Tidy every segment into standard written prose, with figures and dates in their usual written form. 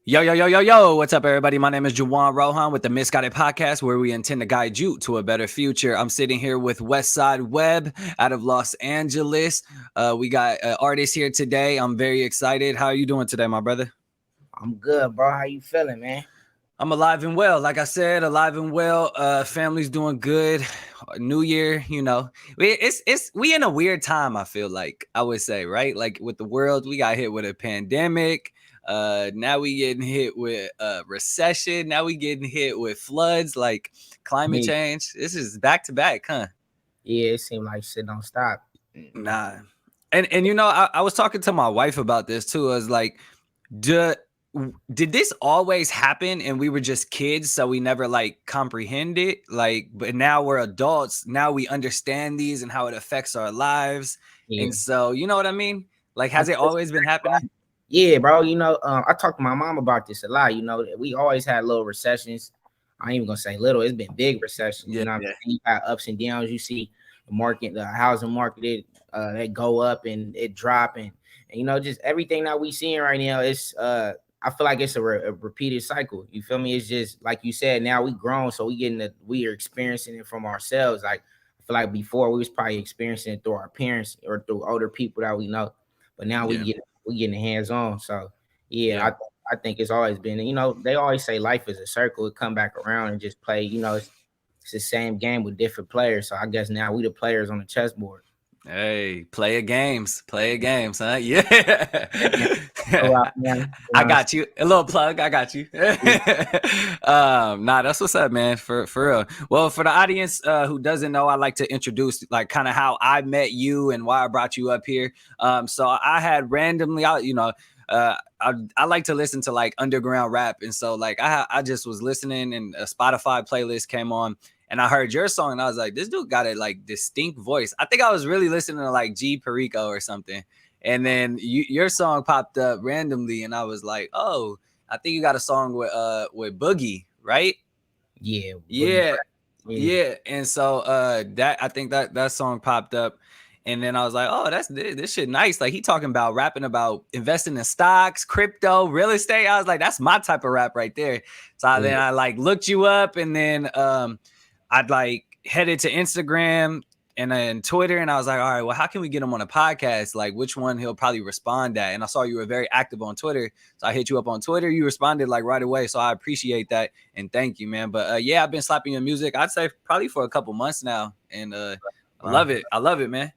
Yo, yo, yo, yo, yo. What's up, everybody? My name is Juwan Rohan with the Misguided Podcast, where we intend to guide you to a better future. I'm sitting here with Westside Webb out of Los Angeles. We got artists here today. I'm very excited. How are you doing today, my brother? I'm good, bro. How you feeling, man? I'm alive and well. Like I said, alive and well. Family's doing good. New Year, we in a weird time. I feel like I would say, right? Like with the world, we got hit with a pandemic. Now we getting hit with recession. Now we getting hit with floods, like climate change. This is back to back, huh? Yeah, it seemed like shit don't stop. Nah, and I was talking to my wife about this too. I was like, did this always happen and we were just kids, so we never like comprehend it, like, but now we're adults, now we understand these and how it affects our lives. Yeah. And so, you know what I mean? Like, has it always been happening? Yeah, bro. I talked to my mom about this a lot. We always had little recessions. I ain't even gonna say little. It's been big recessions. Yeah, you know what I'm saying? You got ups and downs. You see the market, the housing market, they go up and it drop, and just everything that we seeing right now. It's I feel like it's a repeated cycle. You feel me? It's just like you said. Now we grown, so we are experiencing it from ourselves. Like, I feel like before we was probably experiencing it through our parents or through older people that we know, but now we getting hands on. So I think it's always been. They always say life is a circle. It come back around and just play. It's the same game with different players. So I guess now we the players on the chessboard. Hey, play a games, huh? Yeah. I got you. A little plug. I got you. Nah, that's what's up, man. For real. Well, for the audience who doesn't know, I like to introduce like kind of how I met you and why I brought you up here. So I had randomly, I like to listen to like underground rap, and so like I just was listening, and a Spotify playlist came on. And I heard your song, and I was like, this dude got a like distinct voice. I think I was really listening to like G Perico or something. And then your song popped up randomly, and I was like, oh, I think you got a song with Boogie, right? Yeah. Yeah. And so that I think that song popped up. And then I was like, oh, this shit nice. Like, he talking about rapping about investing in stocks, crypto, real estate. I was like, that's my type of rap right there. So then I like looked you up, and then I'd like headed to Instagram and then Twitter, and I was like, all right, well, how can we get him on a podcast? Like, which one he'll probably respond at? And I saw you were very active on Twitter, so I hit you up on Twitter. You responded like right away, so I appreciate that, and thank you, man. But I've been slapping your music, I'd say probably for a couple months now, and I love it. I love it, man.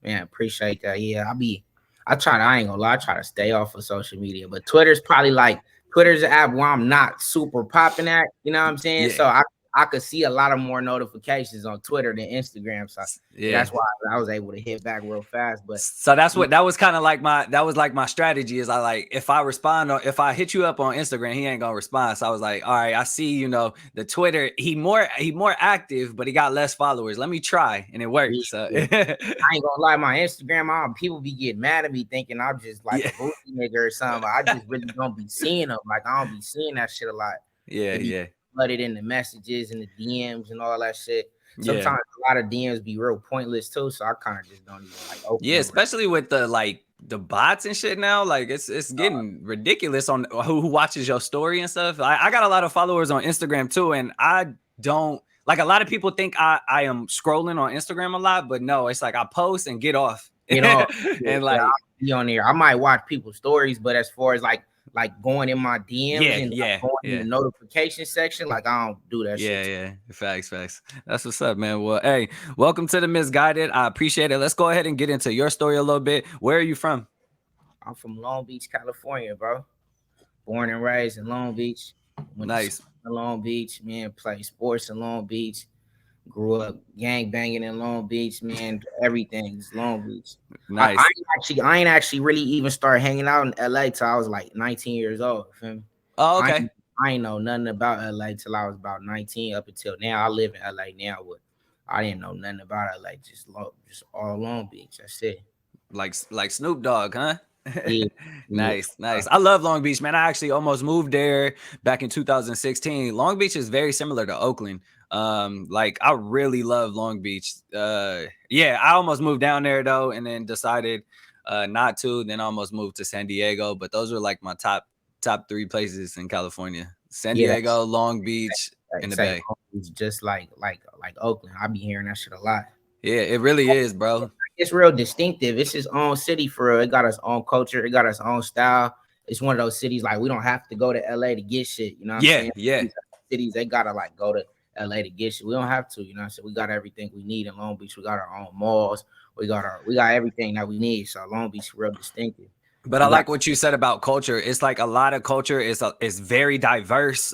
Man, appreciate that. Yeah, I ain't gonna lie, I try to stay off of social media, but Twitter's the app where I'm not super popping at, you know what I'm saying? Yeah. So I could see a lot of more notifications on Twitter than Instagram. So that's why I was able to hit back real fast. But so that was kind of like my strategy is, I like, if I respond, or if I hit you up on Instagram, he ain't gonna respond. So I was like, all right, I see, the Twitter, he more active, but he got less followers. Let me try, and it worked. Yeah, so I ain't gonna lie, my Instagram, people be getting mad at me thinking I'm just like a booty nigga or something. I just really don't be seeing them. Like, I don't be seeing that shit a lot. Yeah. Flooded in the messages and the DMs and all that shit. Sometimes a lot of DMs be real pointless too, so I kind of just don't even like open. Yeah, especially with the bots and shit now. Like, it's getting ridiculous on who watches your story and stuff. I got a lot of followers on Instagram too, and I don't like, a lot of people think I am scrolling on Instagram a lot, but no, it's like I post and get off. And like, I'll be on there. I might watch people's stories, but as far as like going in my DMs and going in the notification section, like, I don't do that shit. Yeah. Facts. That's what's up, man. Well, hey, welcome to the Misguided. I appreciate it. Let's go ahead and get into your story a little bit. Where are you from? I'm from Long Beach, California, bro. Born and raised in Long Beach. Nice. Long Beach, man. Played sports in Long Beach. Grew up gang banging in Long Beach, man. Everything is Long Beach. Nice. I ain't actually really even started hanging out in LA till I was like 19 years old. Feel me? Oh, okay. I ain't know nothing about LA till I was about 19 up until now. I live in LA now, but I didn't know nothing about LA. Just all Long Beach. That's it. Like Snoop Dogg, huh? Yeah. Nice. I love Long Beach, man. I actually almost moved there back in 2016. Long Beach is very similar to Oakland. Like, I really love Long Beach. I almost moved down there though, and then decided not to. Then I almost moved to San Diego, but those were like my top top 3 places in California: San Yeah, Diego, Long Beach, and the say Bay. it's just like Oakland. I be hearing that shit a lot. Yeah, it really is, bro. It's real distinctive. It's its own city for real. It got its own culture. It got its own style. It's one of those cities like we don't have to go to LA to get shit. You know what I'm Yeah, saying? yeah. These cities they gotta like go to LA to get shit. We don't have to. You know what I'm saying? We got everything we need in Long Beach. We got our own malls. We got everything that we need. So Long Beach is real distinctive. But I You got like what you said about culture. It's like a lot of culture is very diverse.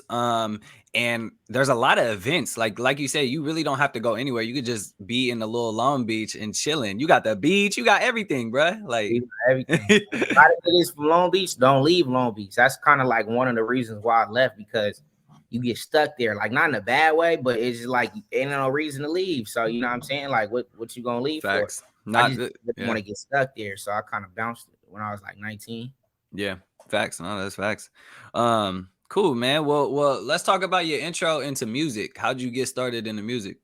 And there's a lot of events. Like you said, you really don't have to go anywhere. You could just be in the little Long Beach and chilling. You got the beach, you got everything, bruh. Like we got everything. A lot of niggas from Long Beach don't leave Long Beach. That's kind of like one of the reasons why I left because you get stuck there. Like not in a bad way, but it's just like ain't no reason to leave. So you know what I'm saying? Like what you gonna leave for? facts. I Not just didn't yeah. want to get stuck there. So I kind of bounced it when I was like 19. Yeah, facts. No, that's facts. Cool, man. Well, let's talk about your intro into music. How'd you get started in the music?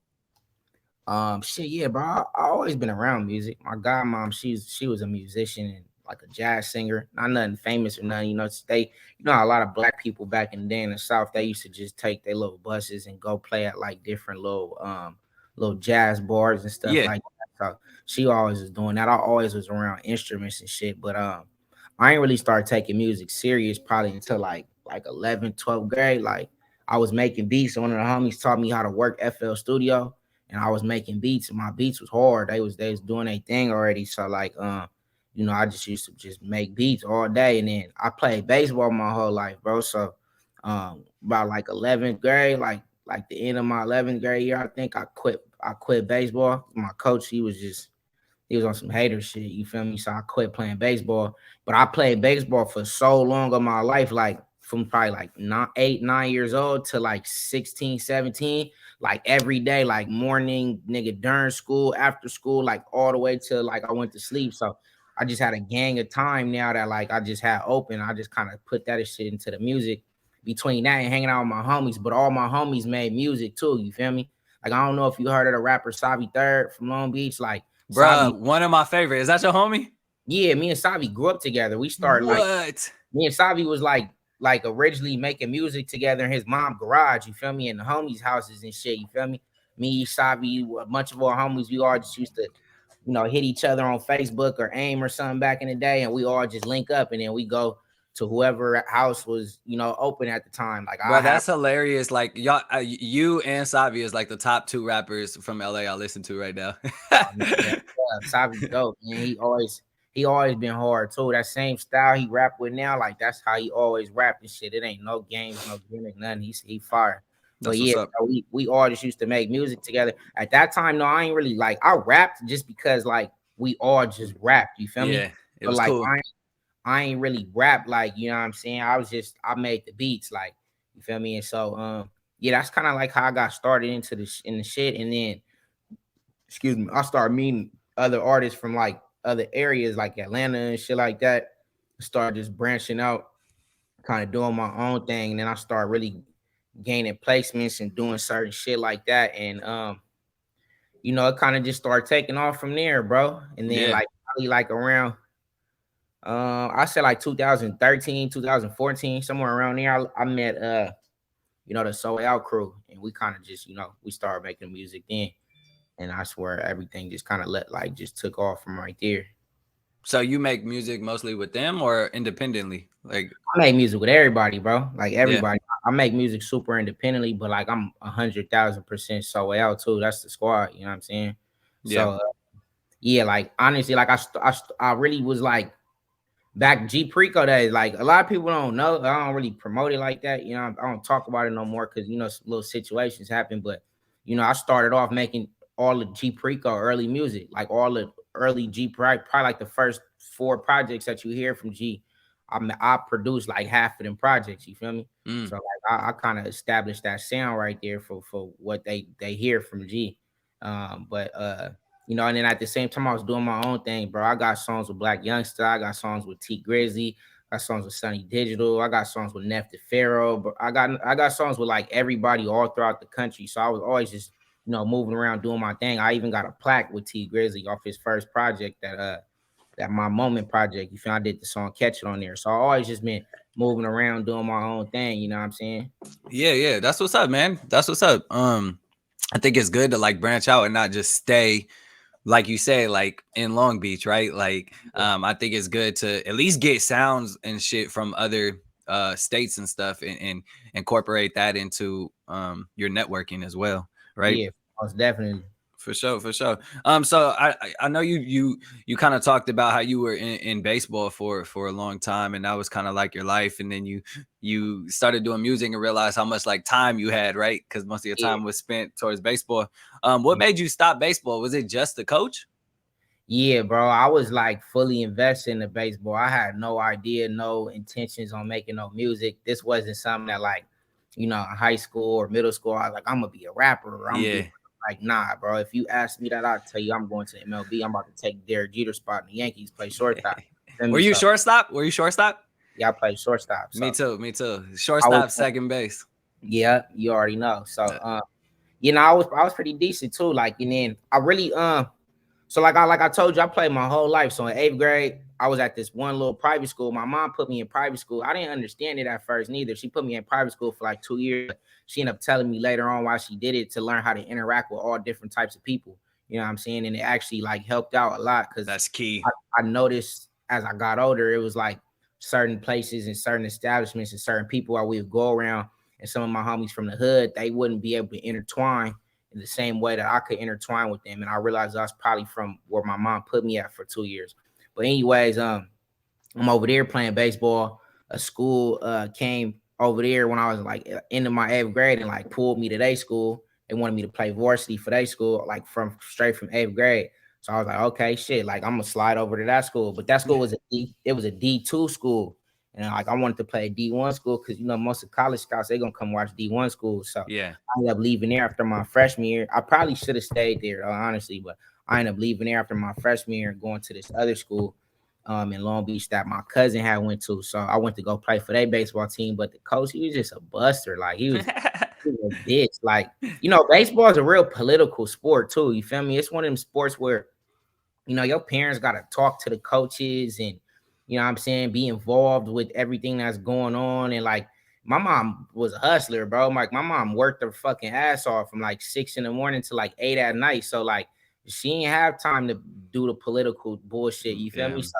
Shit, yeah, bro. I always been around music. My godmom, she was a musician and like a jazz singer. Not nothing famous or nothing. You know, you know, a lot of black people back in the day in the South, they used to just take their little buses and go play at like different little jazz bars and stuff Yeah, like that. So she always was doing that. I always was around instruments and shit, but I ain't really started taking music serious probably until like 11th, 12th grade. Like I was making beats. One of the homies taught me how to work FL Studio and I was making beats, and my beats was hard. They was doing a thing already. So like, you know, I just used to just make beats all day, and then I played baseball my whole life, bro. So, about like 11th grade, like the end of my 11th grade year, I think I quit. I quit baseball. My coach, he was on some hater shit. You feel me? So I quit playing baseball. But I played baseball for so long of my life, like from probably like 9 years old to like 16, 17, like every day, like morning, nigga, during school, after school, like all the way till like I went to sleep. So I just had a gang of time now that like I just had open. I just kind of put that shit into the music between that and hanging out with my homies. But all my homies made music too. You feel me? Like I don't know if you heard of the rapper Savi Third from Long Beach. Like Savi, bruh. One of my favorite. Is that your homie? yeah, me and Savi grew up together. We started like What? me and Savi was like originally making music together in his mom garage. You feel me? In the homies' houses and shit. You feel me? Me, Savi, a bunch of our homies, we all just used to, you know, hit each other on Facebook or AIM or something back in the day, and we all just link up and then we go to whoever house was, you know, open at the time. Like I Bro, have that's hilarious. Like y'all, you and Savi is like the top 2 rappers from LA I listen to right now. Savi dope, man. He always been hard too. That same style he rap with now, like that's how he always rap and shit. It ain't no games, no gimmick, nothing. He fire. But That's what's yeah, up. bro, we all just used to make music together. At that time, no, I ain't really like I rapped just because like we all just rapped. You feel me? Yeah, it But was like cool. I ain't really rap like you know what I'm saying. I made the beats like you feel me. And so yeah, that's kind of like how I got started into in the shit, and then excuse me, I started meeting other artists from like other areas like Atlanta and shit like that. Started just branching out, kind of doing my own thing. And then I started really gaining placements and doing certain shit like that. And you know, it kind of just started taking off from there, bro. And then Yeah. like probably like around I said like 2013, 2014, somewhere around there, I met you know, the Soul Out crew, and we kind of just, you know, we started making music then. And I swear everything just kind of just took off from right there. So you make music mostly with them or independently? Like, I make music with everybody, bro. Like yeah, everybody. I make music super independently, but like I'm 100,000% so out too. That's the squad. You know what I'm saying? yeah, So yeah, like honestly, like I really was like back G Preco days. Like a lot of people don't know. I don't really promote it like that. You know, I don't talk about it no more because you know little situations happen. But you know, I started off making all the G Preco early music, like all the early G probably like the first 4 projects that you hear from G. I produced like half of them projects. You feel me? mm, So like I kind of established that sound right there for what they hear from G. But you know, and then at the same time, I was doing my own thing, bro. I got songs with Black Youngster, I got songs with T Grizzly, I got songs with Sunny Digital, I got songs with Neff the Pharaoh, but I got songs with like everybody all throughout the country. So I was always just, you know, moving around doing my thing. I even got a plaque with T Grizzly off his first project that My Moment project. You feel I did the song Catch It on there. So I always just been moving around doing my own thing. You know what I'm saying? Yeah, that's what's up, man. That's what's up. I think it's good to like branch out and not just stay, like you say, like in Long Beach, right? Like, I think it's good to at least get sounds and shit from other states and stuff, and incorporate that into your networking as well, right? Yeah, most definitely. For sure, for sure. So I know you kind of talked about how you were in baseball for a long time, and that was kind of like your life, and then you started doing music and realized how much like time you had, right? Because most of your Yeah. time was spent towards baseball. What made you stop baseball? Was it just the coach? Yeah, bro. I was like fully invested in the baseball. I had no idea, no intentions on making no music. This wasn't something that like, in high school or middle school, I was like, I'm gonna be a rapper or I'm gonna Yeah. be like, nah, bro. If you ask me that, I'll tell you I'm going to MLB. I'm about to take Derek Jeter's spot in the Yankees, play shortstop. Feel Were me? you So shortstop? Were you shortstop? yeah, I play shortstop. Me So too. Me too. I was Shortstop, second base. yeah, you already know. So Uh, I was pretty decent too. Like, and then I really so like I told you, I played my whole life. So in 8th grade, I was at this one little private school. My mom put me in private school. I didn't understand it at first neither. She put me in private school for like 2 years. She ended up telling me later on why she did it, to learn how to interact with all different types of people. You know what I'm saying? And it actually like helped out a lot because That's key. I noticed as I got older, it was like certain places and certain establishments and certain people where we would go around, and some of my homies from the hood, they wouldn't be able to intertwine in the same way that I could intertwine with them. And I realized that's probably from where my mom put me at for 2 years. But anyways, I'm over there playing baseball. A school came over there when I was like into my 8th grade and like pulled me to their school. They wanted me to play varsity for their school, like from straight from 8th grade. So I was like, okay, shit, like I'm gonna slide over to that school. But that school was a D2 school. And like I wanted to play D1 school because most of college scouts, they're gonna come watch D1 schools. So Yeah. I ended up leaving there after my freshman year. I probably should have stayed there, honestly, but I ended up leaving there after my freshman year and going to this other school in Long Beach that my cousin had went to. So I went to go play for their baseball team. But the coach, he was just a buster. Like he was a bitch. Like, baseball is a real political sport too. You feel me? It's one of them sports where your parents got to talk to the coaches and, what I'm saying, be involved with everything that's going on. And like, my mom was a hustler, bro. Like, my mom worked her fucking ass off from like 6 in the morning to like 8 at night. So like, she didn't have time to do the political bullshit. You feel Yeah. me? So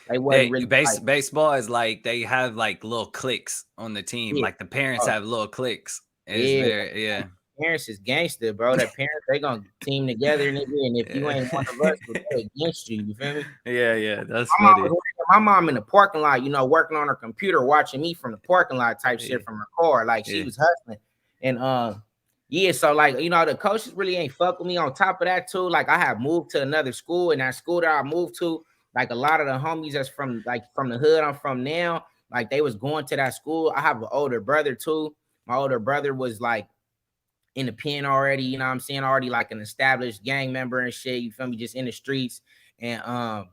they wasn't really like, Baseball is like they have like little cliques on the team. yeah, Like the parents oh, have little cliques. It's yeah. very Like, yeah. parents is gangster, bro. Their parents, they gonna team together, nigga. And if you ain't one of us, they against you. You feel me? Yeah, that's My mom funny. was my mom in the parking lot, working on her computer, watching me from the parking lot type Yeah, shit from her car. Like she yeah. was hustling. And yeah, so like, the coaches really ain't fuck with me. On top of that, too, like I had moved to another school, and that school that I moved to, like a lot of the homies that's from the hood I'm from now, like they was going to that school. I have an older brother too. My older brother was like in the pen already, you know what I'm saying? Already like an established gang member and shit, you feel me, just in the streets. And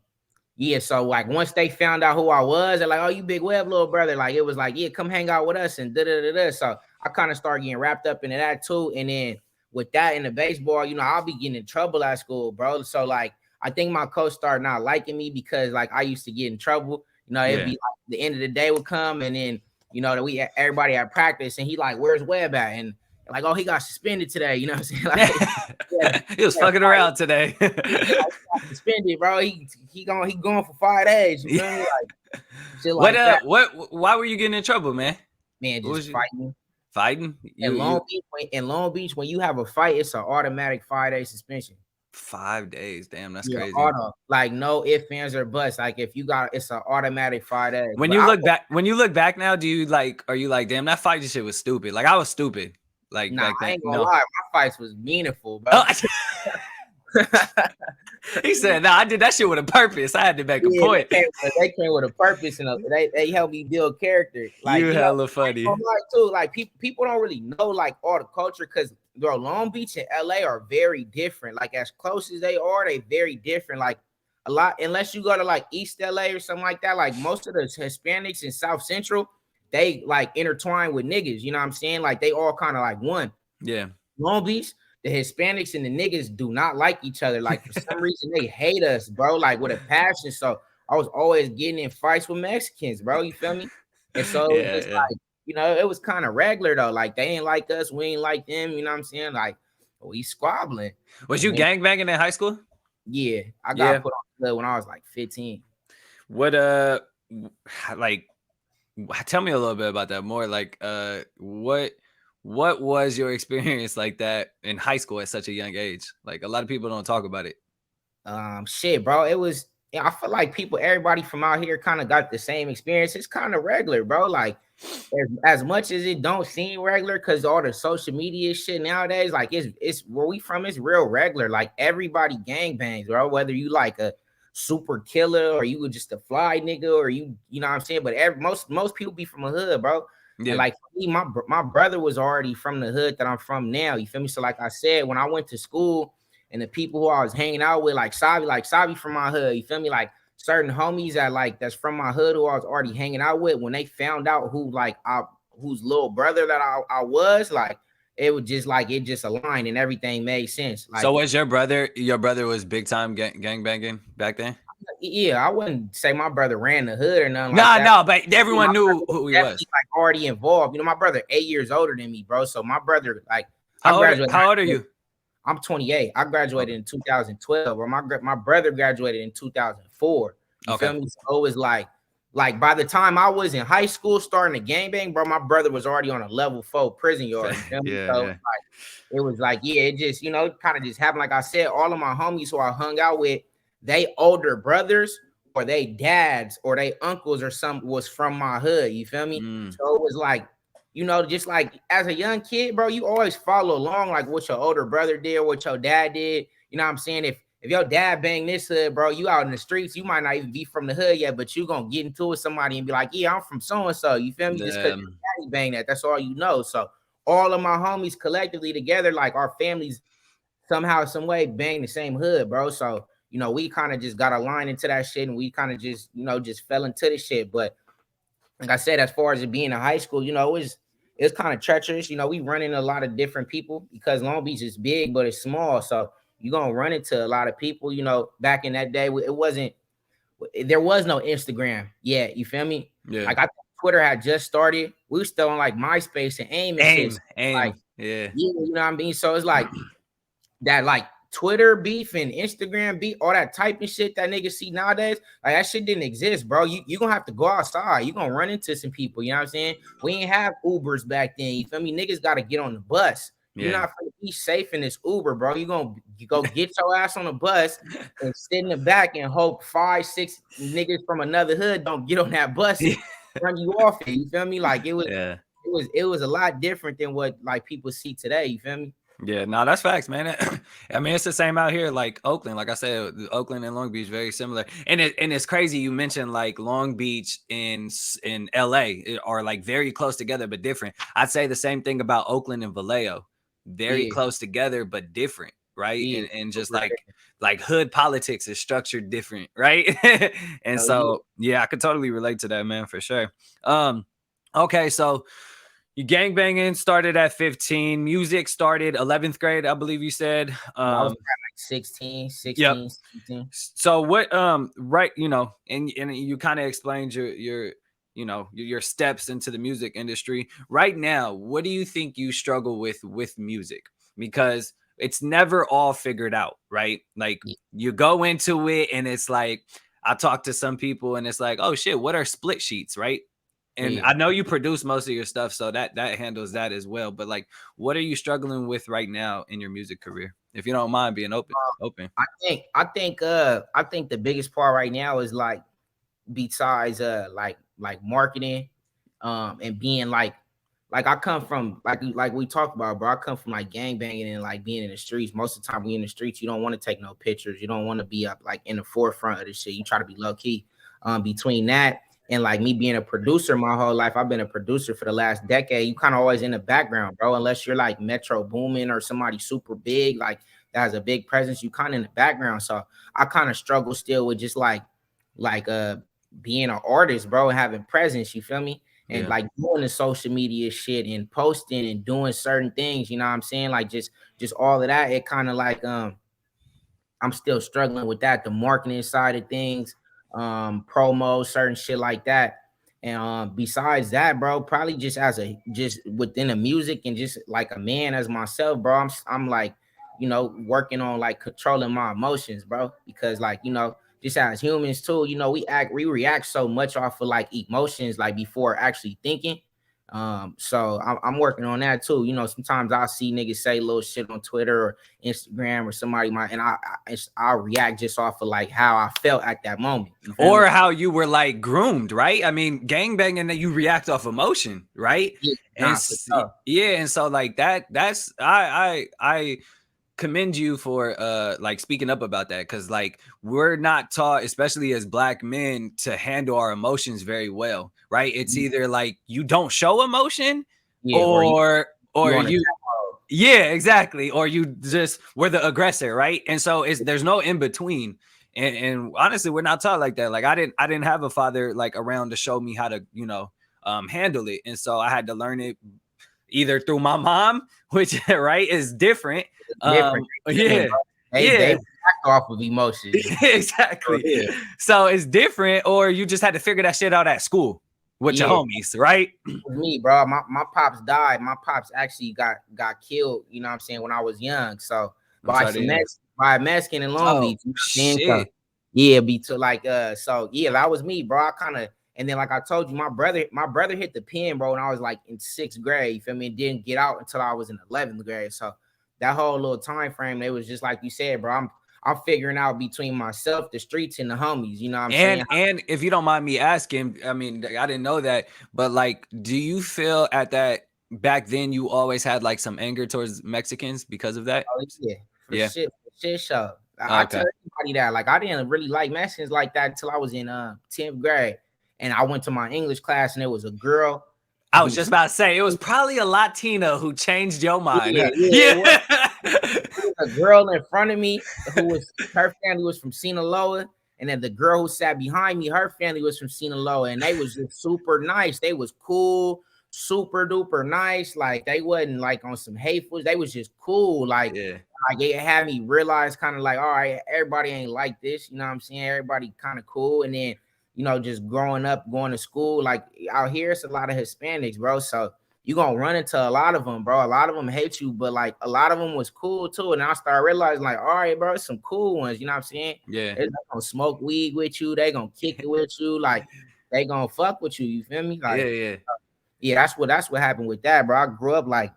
yeah, so like once they found out who I was, they're like, "Oh, you Big Webb, little brother." Like it was like, "Yeah, come hang out with us," and da da da da. So I kind of started getting wrapped up into that too. And then with that in the baseball, I'll be getting in trouble at school, bro. So like I think my coach started not liking me because like I used to get in trouble. It'd be Yeah. like the end of the day would come, and then that everybody at practice, and he like, "Where's Webb at?" And like, "Oh, he got suspended today." You know what I'm saying? Like, He was fucking around today. suspended, bro. He going for 5 days. You feel me? Like shit What like that. why were you getting in trouble, man? Man, What was just you fighting. fighting? In You Long Beach, when you have a fight, it's an automatic 5 day suspension. 5 days. Damn, that's Yeah, crazy. like no ifs, ands, or buts. Like if you got, it's an automatic 5 days. But I When you look back now, are you like, damn, that fight shit was stupid? Like I was stupid. Like nah, back I then. ain't gonna No. lie, my fights was meaningful, bro. Oh, he said, "No, I did that shit with a purpose. I had to make a Yeah, point." they came with a purpose, and they helped me build character. Like You hella funny. like too, like people don't really know like all the culture because bro, Long Beach and LA are very different. Like as close as they are, they very different. Like a lot, unless you go to like East LA or something like that. Like most of the Hispanics in South Central, they like intertwine with niggas. You know what I'm saying? Like they all kind of like one. Yeah. Long Beach, the Hispanics and the niggas do not like each other. Like for some reason, they hate us, bro. Like with a passion. So I was always getting in fights with Mexicans, bro. You feel me? And so it was Yeah. like, it was kind of regular though. Like they ain't like us, we ain't like them. You know what I'm saying? Like we squabbling. Was And you then gangbanging in high school? yeah, I got Yeah. put on the hood when I was like 15. What like tell me a little bit about that more. Like what was your experience like that in high school at such a young age? Like a lot of people don't talk about it. Shit, bro. It was. I feel like everybody from out here kind of got the same experience. It's kind of regular, bro. Like as much as it don't seem regular, because all the social media shit nowadays, like it's where we from, it's real regular. Like everybody gang bangs, bro. Whether you like a super killer or you were just a fly nigga or you know what I'm saying. But most people be from a hood, bro. And Yeah. like for me, my brother was already from the hood that I'm from now. You feel me? So like I said, when I went to school and the people who I was hanging out with, like Savi from my hood, you feel me? Like certain homies that's from my hood who I was already hanging out with, when they found out whose little brother that I was, like it was just like it just aligned and everything made sense. So Like was your brother was big time gang banging back then? yeah, I wouldn't say my brother ran the hood or nothing like Nah, that. no, but My everyone brother knew was who he was. definitely like already involved. My brother 8 years older than me, bro. So my brother, like I How old graduated. how old are you? I'm 28. I graduated Okay. in 2012, or my brother graduated in 2004. You Okay. feel me? So it was like by the time I was in high school starting to gangbang, bro, my brother was already on a level 4 prison yard. You feel me? Yeah, So yeah. it was like, yeah, it just, kind of just happened. Like I said, all of my homies who I hung out with, they older brothers or they dads or they uncles or some was from my hood. You feel me? Mm. So it was like, just like as a young kid, bro, you always follow along like what your older brother did, what your dad did. You know what I'm saying? If your dad banged this hood, bro, you out in the streets, you might not even be from the hood yet, but you gonna get into it with somebody and be like, yeah, I'm from so and so. You feel me? Just because your daddy banged that's all you know. So all of my homies collectively together, like our families somehow, some way, bang the same hood, bro. So we kind of just got aligned into that shit, and we kind of just just fell into the shit. But like I said, as far as it being in high school, it's kind of treacherous. We run into a lot of different people because Long Beach is big, but it's small. So you're gonna run into a lot of people. Back in that day, there was no Instagram yet. You feel me? Yeah. Like I think Twitter had just started. We were still on like MySpace and AIM and shit. So, like, Yeah. yeah, you know what I mean? So it's like that, like Twitter beef and Instagram beef, all that type of shit that niggas see nowadays, like that shit didn't exist, bro. You gonna have to go outside. You gonna run into some people. You know what I'm saying? We ain't have Ubers back then. You feel me? Niggas gotta get on the bus. You're Yeah. not gonna be safe in this Uber, bro. You go get your ass on the bus and sit in the back and hope 5-6 niggas from another hood don't get on that bus and run you off it. You feel me? Like it was Yeah. it was a lot different than what like people see today. You feel me? Yeah, no, that's facts, man. I mean, it's the same out here, like Oakland. Like I said, Oakland and Long Beach very similar, and it's crazy. You mentioned like Long Beach in LA are like very close together but different. I'd say the same thing about Oakland and Vallejo, very Yeah, close together but different, right? yeah. And just like hood politics is structured different, right? And Hell yeah. so yeah, I could totally relate to that, man, for sure. Okay, so you gang banging started at 15. Music started 11th grade, I believe you said. Yeah, I was at like 16, Yep. 16, 17. So what right, and you kind of explained your steps into the music industry. Right now, what do you think you struggle with music? Because it's never all figured out, right? Like Yeah, you go into it and it's like I talk to some people and it's like, "Oh shit, what are split sheets?" right? And yeah. I know you produce most of your stuff, so that handles that as well. But like, what are you struggling with right now in your music career? If you don't mind being open. I think the biggest part right now is like besides like marketing, and being like I come from like we talked about, bro. I come from like gang banging and like being in the streets. Most of the time we in the streets, you don't want to take no pictures. You don't want to be up like in the forefront of the shit. You try to be low key. Between that and like me being a producer my whole life, I've been a producer for the last decade. You kind of always in the background, bro. Unless you're like Metro Boomin or somebody super big, like that has a big presence, you kind of in the background. So I kind of struggle still with just like being an artist, bro, and having presence, you feel me? And Yeah. like doing the social media shit and posting and doing certain things, you know what I'm saying? Like just all of that. It kind of like I'm still struggling with that, the marketing side of things, promo, certain shit like that. And besides that, bro, probably just within the music and just like a man as myself, bro. I'm like, working on like controlling my emotions, bro. Because like, just as humans too, we react so much off of like emotions, like before actually thinking. So I'm working on that too. Sometimes I'll see niggas say little shit on Twitter or Instagram or somebody might, and I'll react just off of like how I felt at that moment. You feel Or me? how you were like groomed, right? I mean, gangbanging that you react off emotion, right? Yeah, And nah, for sure. yeah, and so like that's I commend you for like speaking up about that, because like we're not taught, especially as Black men, to handle our emotions very well, right? It's either like you don't show emotion, Yeah, or you or on a you, yeah, exactly, or you just were the aggressor, right? And so there's no in between. And honestly, we're not taught like that. Like I didn't have a father like around to show me how to handle it, and so I had to learn it either through my mom, which right is different. different women, Yeah, bro. They yeah, act off of emotions. For exactly. real. So it's different, or you just had to figure that shit out at school with your Yeah, homies, right? with me, bro. My pops died. My pops actually got killed, you know what I'm saying, when I was young. So I'm sorry to hear that. by a Mexican in Long Oh Beach, you know what I'm saying? So shit. yeah, be to like so yeah, that was me, bro. I kind of, and then like I told you, my brother hit the pen, bro, and I was like in sixth grade. You feel me? It didn't get out until I was in 11th grade. So that whole little time frame, it was just like you said, bro. I'm figuring out between myself, the streets, and the homies. You know what I'm saying? And if you don't mind me asking, I mean, I didn't know that, but like, do you feel at that back then you always had like some anger towards Mexicans because of that? Oh yeah, Yeah. for shit show. I tell Okay. everybody that. Like I didn't really like Mexicans like that until I was in 10th grade, and I went to my English class, and there was a girl I was who, just about to say it was probably a Latina who changed your mind. yeah, Huh? yeah, it was. Yeah. There was a girl in front of me who was, her family was from Sinaloa, and then the girl who sat behind me, her family was from Sinaloa, and they was just super nice. They was cool, super duper nice. Like they wasn't like on some hateful. They was just cool. Yeah. Like it had me realize kind of like, all right, everybody ain't like this. You know what I'm saying? Everybody kind of cool, and then just growing up, going to school, like out here, it's a lot of Hispanics, bro. So you gonna run into a lot of them, bro. A lot of them hate you, but like a lot of them was cool too. And I started realizing, like, all right, bro, some cool ones. You know what I'm saying? Yeah. They're gonna smoke weed with you. They gonna kick it with you. Like they gonna fuck with you. You feel me? Yeah. Like, Yeah. yeah, that's what happened with that, bro. I grew up like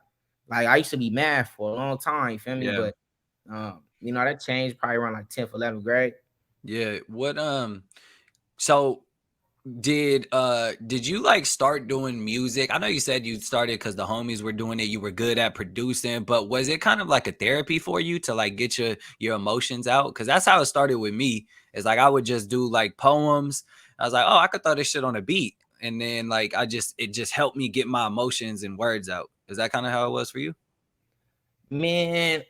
I used to be mad for a long time. You feel me? Yeah. But that changed probably around like 10th, 11th grade. Yeah. What so did you like start doing music? I know you said you started because the homies were doing it, you were good at producing, but was it kind of like a therapy for you to like get your emotions out? Because that's how it started with me. It's like I would just do like poems. I was like, oh, I could throw this shit on a beat, and then like it just helped me get my emotions and words out. Is that kind of how it was for you? Man,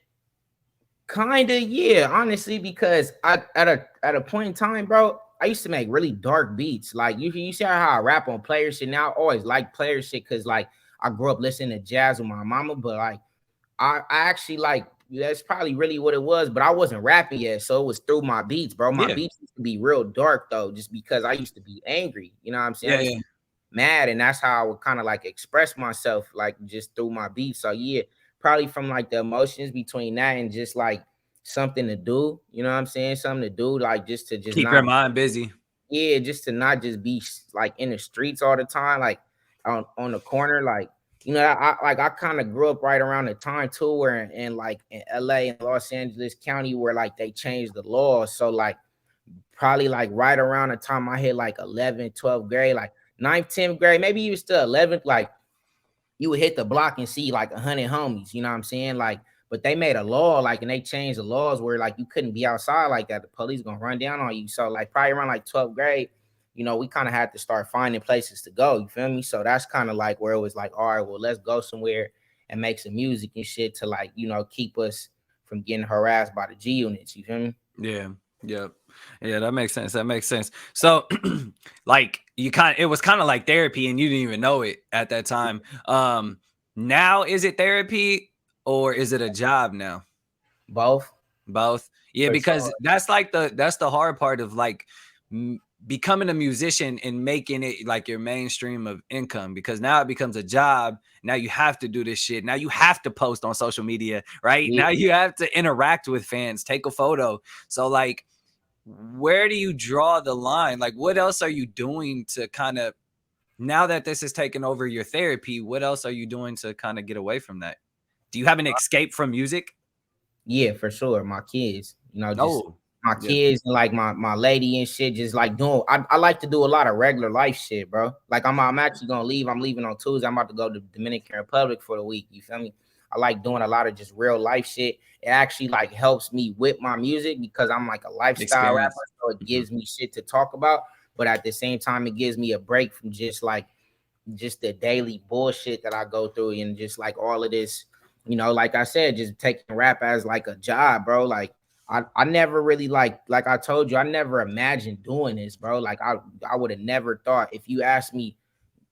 kinda, yeah, honestly, because I at a point in time, bro, I used to make really dark beats. Like you see how I rap on player shit now. I always like player shit because like I grew up listening to jazz with my mama, but like I actually like that's probably really what it was, but I wasn't rapping yet, so it was through my beats, bro. My Yeah, beats used to be real dark though, just because I used to be angry. You know what I'm saying? I yeah, used yeah, to be mad, and that's how I would kind of like express myself, like just through my beats. So yeah, probably from like the emotions between that and just like something to do. You know what I'm saying? Something to do, like just to just keep your not, mind busy. yeah, just to not just be like in the streets all the time, like on the corner, like I kind of grew up right around the time too, where like in LA and Los Angeles County, where like they changed the laws. So like probably like right around the time I hit like 11th, 12th grade, like ninth, 10th grade, maybe even still 11th, like you would hit the block and see like 100 homies, you know what I'm saying? Like, but they made a law, like, and they changed the laws where like you couldn't be outside like that. The police gonna run down on you. So like probably around like 12th grade, we kind of had to start finding places to go. You feel me? So that's kind of like where it was like, all right, well, let's go somewhere and make some music and shit to like, keep us from getting harassed by the G units. You feel me? Yeah. Yeah. Yeah, that makes sense. That makes sense. So like it was kind of like therapy and you didn't even know it at that time. Now is it therapy or is it a job now? Both. Both. Yeah, For because sure. that's the hard part of like becoming a musician and making it like your mainstream of income, because now it becomes a job. Now you have to do this shit. Now you have to post on social media, right? Yeah. Now you have to interact with fans, take a photo. So like, where do you draw the line? Like, what else are you doing to kind of, now that this has taken over your therapy, what else are you doing to kind of get away from that? Do you have an escape from music? Yeah, for sure. My kids, just Oh, my yeah. kids and like my lady and shit, just like doing. I like to do a lot of regular life shit, bro. Like I'm actually gonna leave. I'm leaving on Tuesday. I'm about to go to Dominican Republic for the week. You feel me? I like doing a lot of just real life shit. It actually like helps me with my music because I'm like a lifestyle Experience. rapper, so it gives me shit to talk about. But at the same time, it gives me a break from just the daily bullshit that I go through and just like all of this, like I said, just taking rap as like a job, bro. Like I never really like I told you, I never imagined doing this, bro. Like I would have never thought if you asked me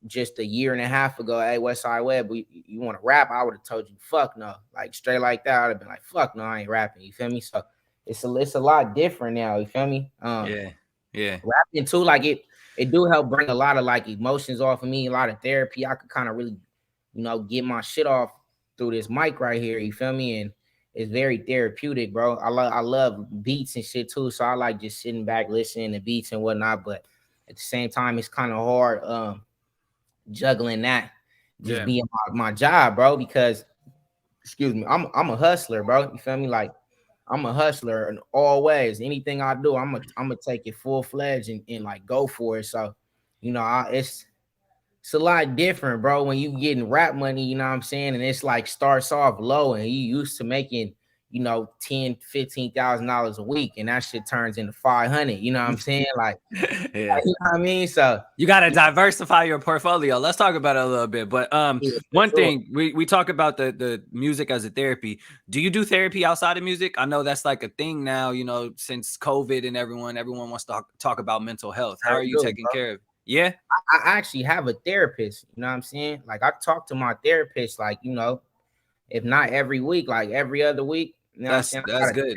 just a year and a half ago, hey, Westside Webb, you want to rap? I would have told you, fuck no. Like straight like that, I'd have been like, fuck no, I ain't rapping. You feel me? So it's a lot different now. You feel me? Yeah. Rapping too, like it do help bring a lot of like emotions off of me, a lot of therapy. I could kind of really, get my shit off through this mic right here. You feel me? And it's very therapeutic, bro. I love beats and shit too. So I like just sitting back listening to beats and whatnot. But at the same time, it's kind of hard juggling that, just being my job, bro. Because excuse me, I'm a hustler, bro. You feel me? Like I'm a hustler in all ways. Anything I do, I'm gonna take it full fledged and like go for it. So, it's a lot different, bro. When you getting rap money, you know what I'm saying, and it's like starts off low, and you used to making, $10,000-$15,000 a week, and that shit turns into 500. You know what I'm saying? Like, Yeah. you know what I mean? So you got to diversify your portfolio. Let's talk about it a little bit. But one thing we talk about the music as a therapy. Do you do therapy outside of music? I know that's like a thing now, since COVID and everyone wants to talk about mental health. How are you taking care of it? Yeah. I actually have a therapist, you know what I'm saying? Like I talk to my therapist, like, if not every week, like every other week. You know what I'm saying? That's good.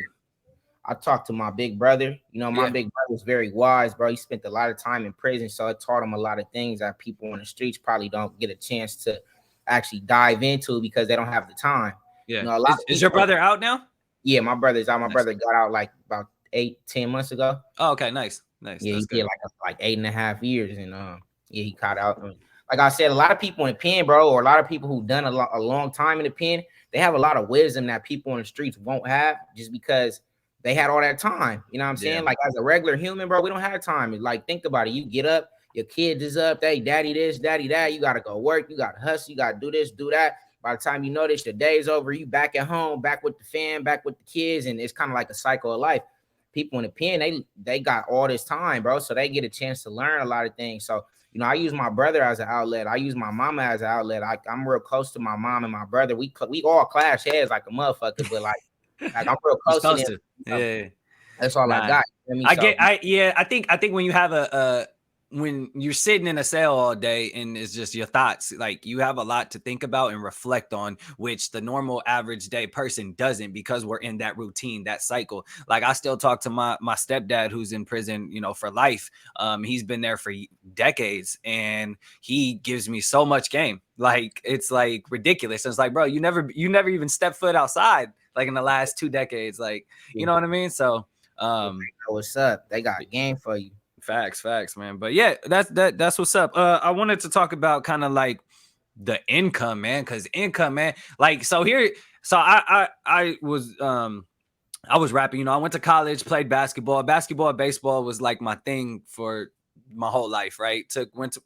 I talked to my big brother. My big brother was very wise, bro. He spent a lot of time in prison, so it taught him a lot of things that people on the streets probably don't get a chance to actually dive into because they don't have the time. Yeah. Is your brother out now? Yeah, my brother's out. My brother got out like about 8-10 months ago. Oh, okay, nice. Yeah, he did like 8.5 years, and he got out. Like I said, a lot of people in the pen, bro, or a lot of people who done a long time in the pen, they have a lot of wisdom that people on the streets won't have just because they had all that time. You know what I'm saying? Like as a regular human, bro, we don't have time. Like think about it. You get up, your kids is up, hey, daddy this, daddy that. You got to go work. You got to hustle. You got to do this, do that. By the time you notice your day's over, you back at home, back with the fam, back with the kids. And it's kind of like a cycle of life. People in the pen, they got all this time, bro. So they get a chance to learn a lot of things. So, I use my brother as an outlet. I use my mama as an outlet. I'm real close to my mom and my brother. We all clash heads like a motherfucker, but like I'm real close to them. Yeah. That's all I got. I think when you have when you're sitting in a cell all day and it's just your thoughts, like you have a lot to think about and reflect on, which the normal average day person doesn't because we're in that routine, that cycle. Like I still talk to my stepdad who's in prison, for life. He's been there for decades and he gives me so much game. Like it's like ridiculous. It's like, bro, you never even stepped foot outside like in the last 2 decades. Like, you know what I mean? So what's up? They got a game for you. Facts, man. But yeah, that's what's up. I wanted to talk about kind of like the income, man, because income, man. Like I was rapping. I went to college, played basketball. Baseball was like my thing for my whole life, right?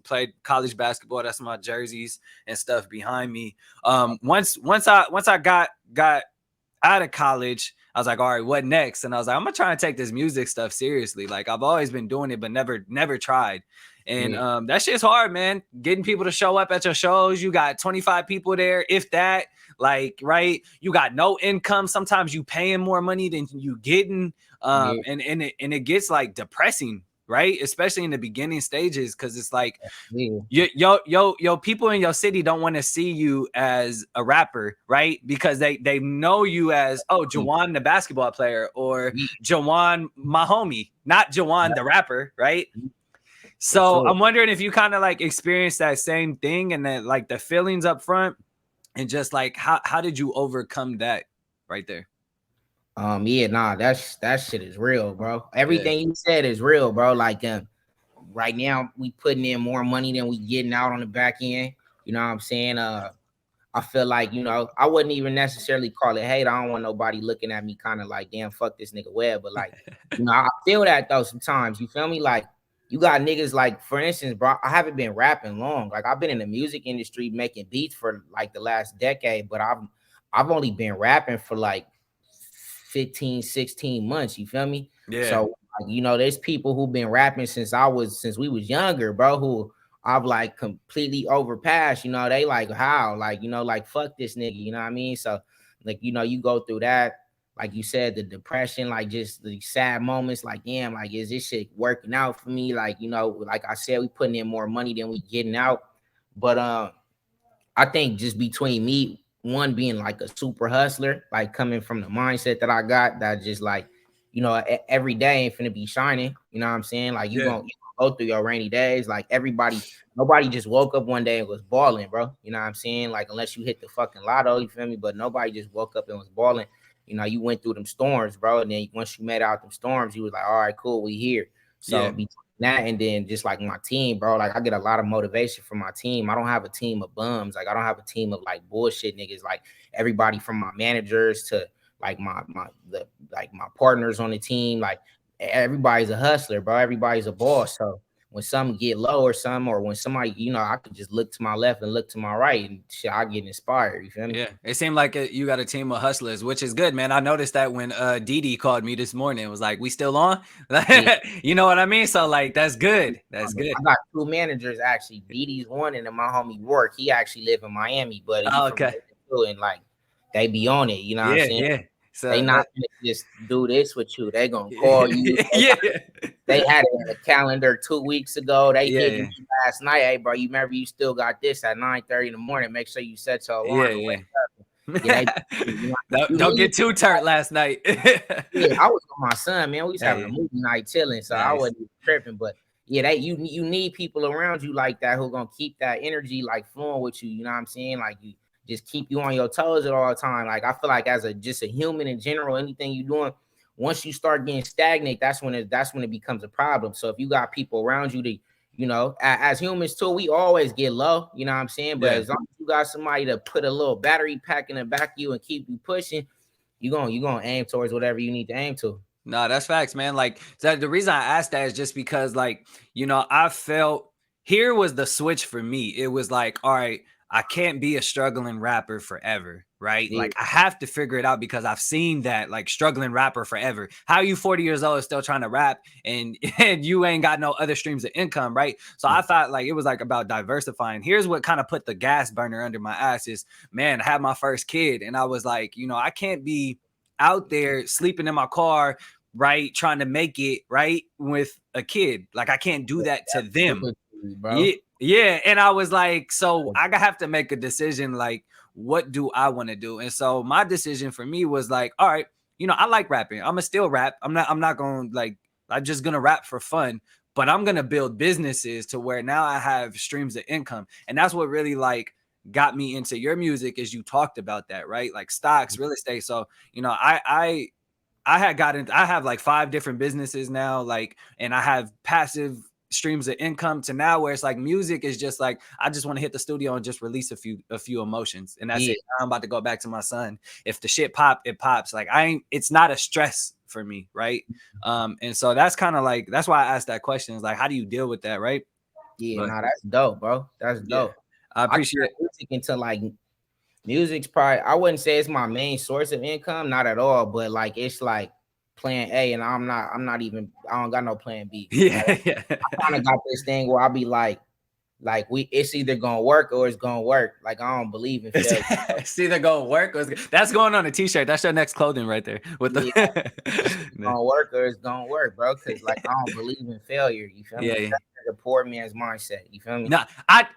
Played college basketball. That's my jerseys and stuff behind me. Once I got out of college, I was like, all right, what next? And I was like, I'm gonna try and take this music stuff seriously. Like I've always been doing it, but never tried. And that shit's hard, man. Getting people to show up at your shows. You got 25 people there, if that. Like, right? You got no income. Sometimes you paying more money than you getting. And it gets like depressing, right? Especially in the beginning stages, because it's like yo people in your city don't want to see you as a rapper, right? Because they know you as Juwan the basketball player or Juwan my homie, not Juwan the rapper, right? for So sure. I'm wondering if you kind of like experienced that same thing and then like the feelings up front and just like how did you overcome that right there? Yeah, nah, that shit is real, bro. Yeah. Everything you said is real, bro. Like, right now we putting in more money than we getting out on the back end. You know what I'm saying? I feel like, I wouldn't even necessarily call it hate. I don't want nobody looking at me kind of like, damn, fuck this nigga Webb. But like, I feel that though sometimes. You feel me? Like, you got niggas like, for instance, bro, I haven't been rapping long. Like, I've been in the music industry making beats for like the last decade, but I've only been rapping for like 15, 16 months. You feel me? Yeah. So, like, there's people who've been rapping since we was younger, bro, who I've like completely overpassed. They like, how, like, like, fuck this nigga, you know what I mean? So, like, you go through that, like you said, the depression, like just the sad moments, like, damn, like, is this shit working out for me? Like, like I said, we putting in more money than we getting out. But I think just between me, one being like a super hustler, like coming from the mindset that I got, that just like, every day ain't finna be shining. You know what I'm saying? Like, you Yeah. gonna go through your rainy days. Like, nobody just woke up one day and was balling, bro. You know what I'm saying? Like, unless you hit the fucking lotto, you feel me? But nobody just woke up and was balling. You went through them storms, bro. And then once you made out them storms, you was like, all right, cool, we here. So Yeah. between that and then just like my team, bro, like I get a lot of motivation from my team. I don't have a team of bums. Like, I don't have a team of like bullshit niggas. Like, everybody from my managers to like my partners on the team, like everybody's a hustler, bro. Everybody's a boss. So when some get low or when somebody, I could just look to my left and look to my right and shit, I get inspired. You feel me? Yeah, it seemed like you got a team of hustlers, which is good, man. I noticed that when Didi called me this morning, it was like, "We still on?" Yeah. You know what I mean? So like, that's good. That's good. I got two managers actually. Diddy's one, and then my homie Rourke. He actually live in Miami, but he Oh, from okay. too, and like they be on it. You know what I'm Yeah, saying? yeah. So They not that, gonna just do this with you. They gonna call you. yeah, They had it in the calendar 2 weeks ago. They yeah, hit yeah, me last night. Hey, bro, you remember you still got this at 9:30 in the morning. Make sure you set your yeah, alarm to wake yeah. up. Yeah, you Don't need. get too turned last night. Yeah, I was with my son, man. We was having a Hey, movie night chilling, so I nice. wasn't even tripping. But yeah, you need people around you like that who gonna keep that energy like flowing with you. You know what I'm saying? Like, you just keep you on your toes at all time. Like, I feel like as just a human in general, anything you doing, once you start getting stagnant, that's when it becomes a problem. So if you got people around you that, as humans too, we always get low. You know what I'm saying? But Yeah. as long as you got somebody to put a little battery pack in the back of you and keep you pushing, you gonna aim towards whatever you need to aim to. No, that's facts, man. Like, so the reason I asked that is just because, like, I felt here was the switch for me. It was like, all right, I can't be a struggling rapper forever, right? Yeah, Like, I have to figure it out because I've seen that, like, struggling rapper forever. How you 40 years old still trying to rap and and you ain't got no other streams of income, right? So I thought like it was like about diversifying. Here's what kind of put the gas burner under my ass is, man, I had my first kid, and I was like, I can't be out there sleeping in my car, right, trying to make it right with a kid. Like, I can't do that to them. bro. Yeah, yeah. And I was like, so I have to make a decision, like, what do I want to do? And so my decision for me was like, all right, I like rapping. I'm gonna still rap. I'm not gonna like, I'm just gonna rap for fun, but I'm gonna build businesses to where now I have streams of income. And that's what really like got me into your music, is you talked about that, right? Like stocks, real estate. So, I have like 5 different businesses now, like, and I have passive streams of income to now where it's like music is just like, I just want to hit the studio and just release a few emotions. And that's Yeah, it. Now I'm about to go back to my son. If the shit pop, it pops. Like, it's not a stress for me. Right. And so that's kind of like, that's why I asked that question, is like, how do you deal with that? Right. yeah, But nah, that's dope, bro. That's yeah, dope. I I appreciate turn it. music into like music's probably, I wouldn't say it's my main source of income, not at all, but like it's like plan A, and I'm not even, I don't got no plan B. Like, Yeah. Yeah. I kind of got this thing where I'll be like it's either gonna work or it's gonna work. Like, I don't believe in failure. It's either gonna work or that's going on a t-shirt. That's your next clothing right there. With Yeah, the it's either gonna work or it's gonna work, bro. Cause like I don't believe in failure. You feel yeah, me? yeah. That's the poor man's mindset. You feel me? Now,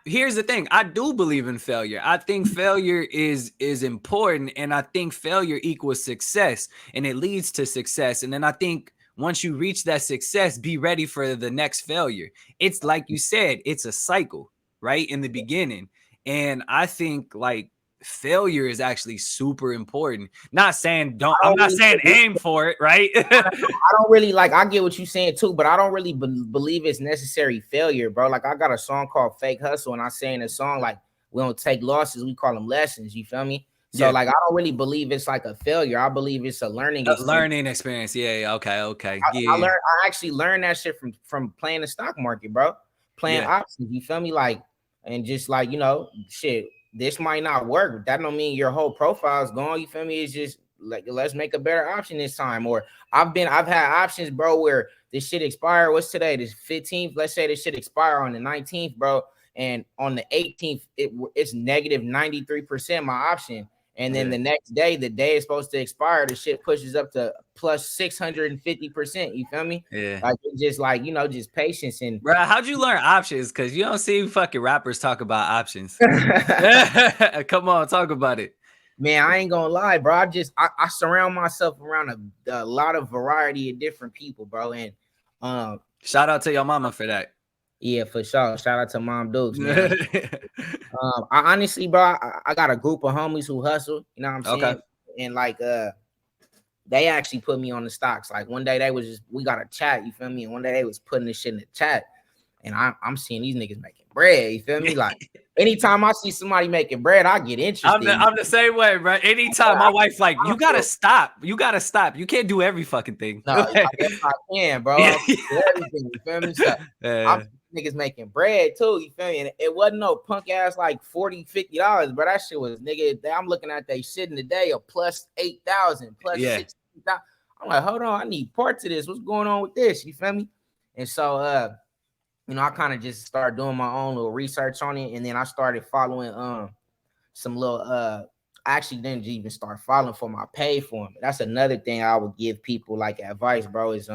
here's the thing. I do believe in failure. I think failure is important, and I think failure equals success, and it leads to success. And then I think once you reach that success, be ready for the next failure. It's like you said, it's a cycle, right? In the beginning. And I think like failure is actually super important. Not saying I'm not saying aim for it, right? I don't really like. I get what you're saying too, but I don't really believe it's necessary failure, bro. Like I got a song called "Fake Hustle," and I say in the song like we don't take losses, we call them lessons. You feel me? So like I don't really believe it's like a failure. I believe it's a learning experience. Learning experience. Yeah. Okay. Yeah. I actually learned that shit from playing the stock market, bro. Playing options. You feel me? Like and just like shit. This might not work. That don't mean your whole profile is gone. You feel me? It's just like let's make a better option this time. Or I've had options, bro, where this shit expire. What's today? This 15th. Let's say this shit expire on the 19th, bro. And on the 18th, it's negative 93% my option. And then the next day, the day is supposed to expire, the shit pushes up to plus 650%. You feel me? Yeah. Like it's just like, just patience. And bro, how'd you learn options? Because you don't see fucking rappers talk about options. Come on, talk about it. Man, I ain't gonna lie, bro. I surround myself around a lot of variety of different people, bro. And shout out to your mama for that. Yeah, for sure. Shout out to Mom Dukes, man. I honestly, bro, I got a group of homies who hustle. You know what I'm saying? Okay. And like, they actually put me on the stocks. Like one day we got a chat. You feel me? And one day they was putting this shit in the chat, and I'm seeing these niggas making bread. You feel me? Like anytime I see somebody making bread, I get interested. I'm the same way, bro. Anytime my wife's like, you gotta stop. You can't do every fucking thing. No, I guess I can, bro. Everything. You feel me? So, I'm niggas making bread too, you feel me? And it wasn't no punk ass like $40-$50, but that shit was I'm looking at they shit in the day of plus 8,000, plus 16,000. I'm like, hold on, I need parts of this. What's going on with this? You feel me? And so I kind of just started doing my own little research on it, and then I started following some little I actually didn't even start following for my pay for them. That's another thing I would give people like advice, bro, is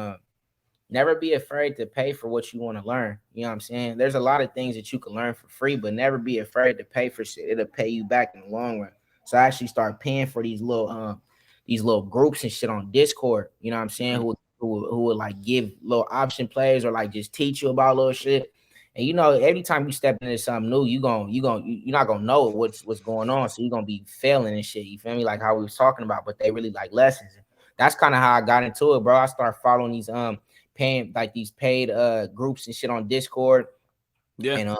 never be afraid to pay for what you want to learn. You know what I'm saying? There's a lot of things that you can learn for free, but never be afraid to pay for shit. It'll pay you back in the long run. So I actually started paying for these little groups and shit on Discord. You know what I'm saying? Who would like give little option plays or like just teach you about little shit. And every time you step into something new, you're not gonna know what's going on. So you're gonna be failing and shit. You feel me? Like how we was talking about, but they really like lessons. That's kind of how I got into it, bro. I started following these paying like these paid groups and shit on Discord. Yeah. And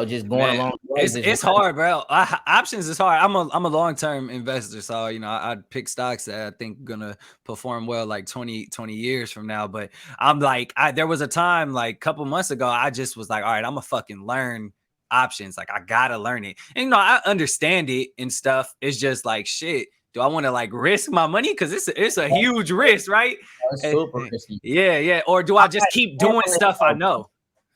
just going along. It's hard, bro. Options is hard. I'm a long-term investor, so I'd pick stocks that I think gonna perform well like 20 years from now. But I'm like, there was a time like a couple months ago, I just was like, all right, I'm gonna fucking learn options. Like I gotta learn it. And I understand it and stuff. It's just like shit. Do I want to like risk my money? Because it's a huge risk, right? Super risky. Yeah. Or do I just keep doing stuff I know?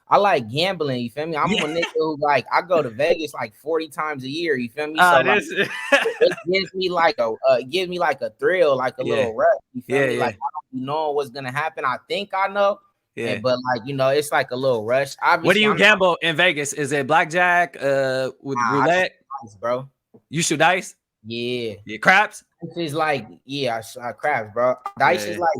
I like gambling, you feel me? I'm a nigga who like I go to Vegas like 40 times a year, you feel me? So it gives me like a thrill, like a little rush. You feel me? Like I don't know what's gonna happen. I think I know. Yeah, but like it's like a little rush. Obviously, what do you gamble in Vegas? Is it blackjack? With roulette, dice, bro? You shoot dice? Yeah. Craps? It's like craps, bro. Dice is like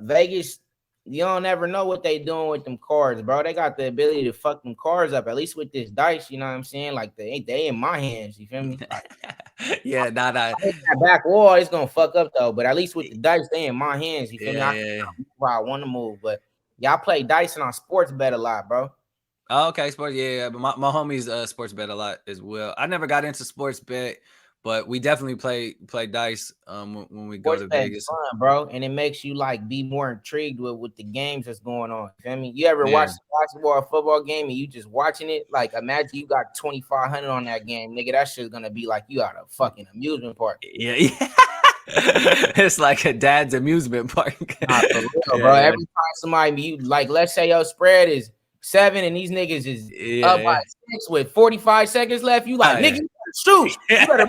Vegas. You don't ever know what they doing with them cards, bro. They got the ability to fuck them cards up. At least with this dice, you know what I'm saying? Like they in my hands. You feel me? Like, yeah, nah. That back wall is gonna fuck up though. But at least with the dice, they in my hands. You feel me? I want to move, but I play dice and on sports bet a lot, bro. Oh, okay, sports. Yeah, but my homies sports bet a lot as well. I never got into sports bet. But we definitely play dice when we go to Vegas, fun, bro, and it makes you like be more intrigued with the games that's going on. You feel me? You ever watch a basketball or football game and you just watching it? Like imagine you got 2,500 on that game, nigga. That shit's gonna be like you at a fucking amusement park. Yeah. It's like a dad's amusement park. Nah, for real, bro. Every time somebody let's say your spread is 7 and these niggas is up by 6 with 45 seconds left. You like nigga. Shoot, you better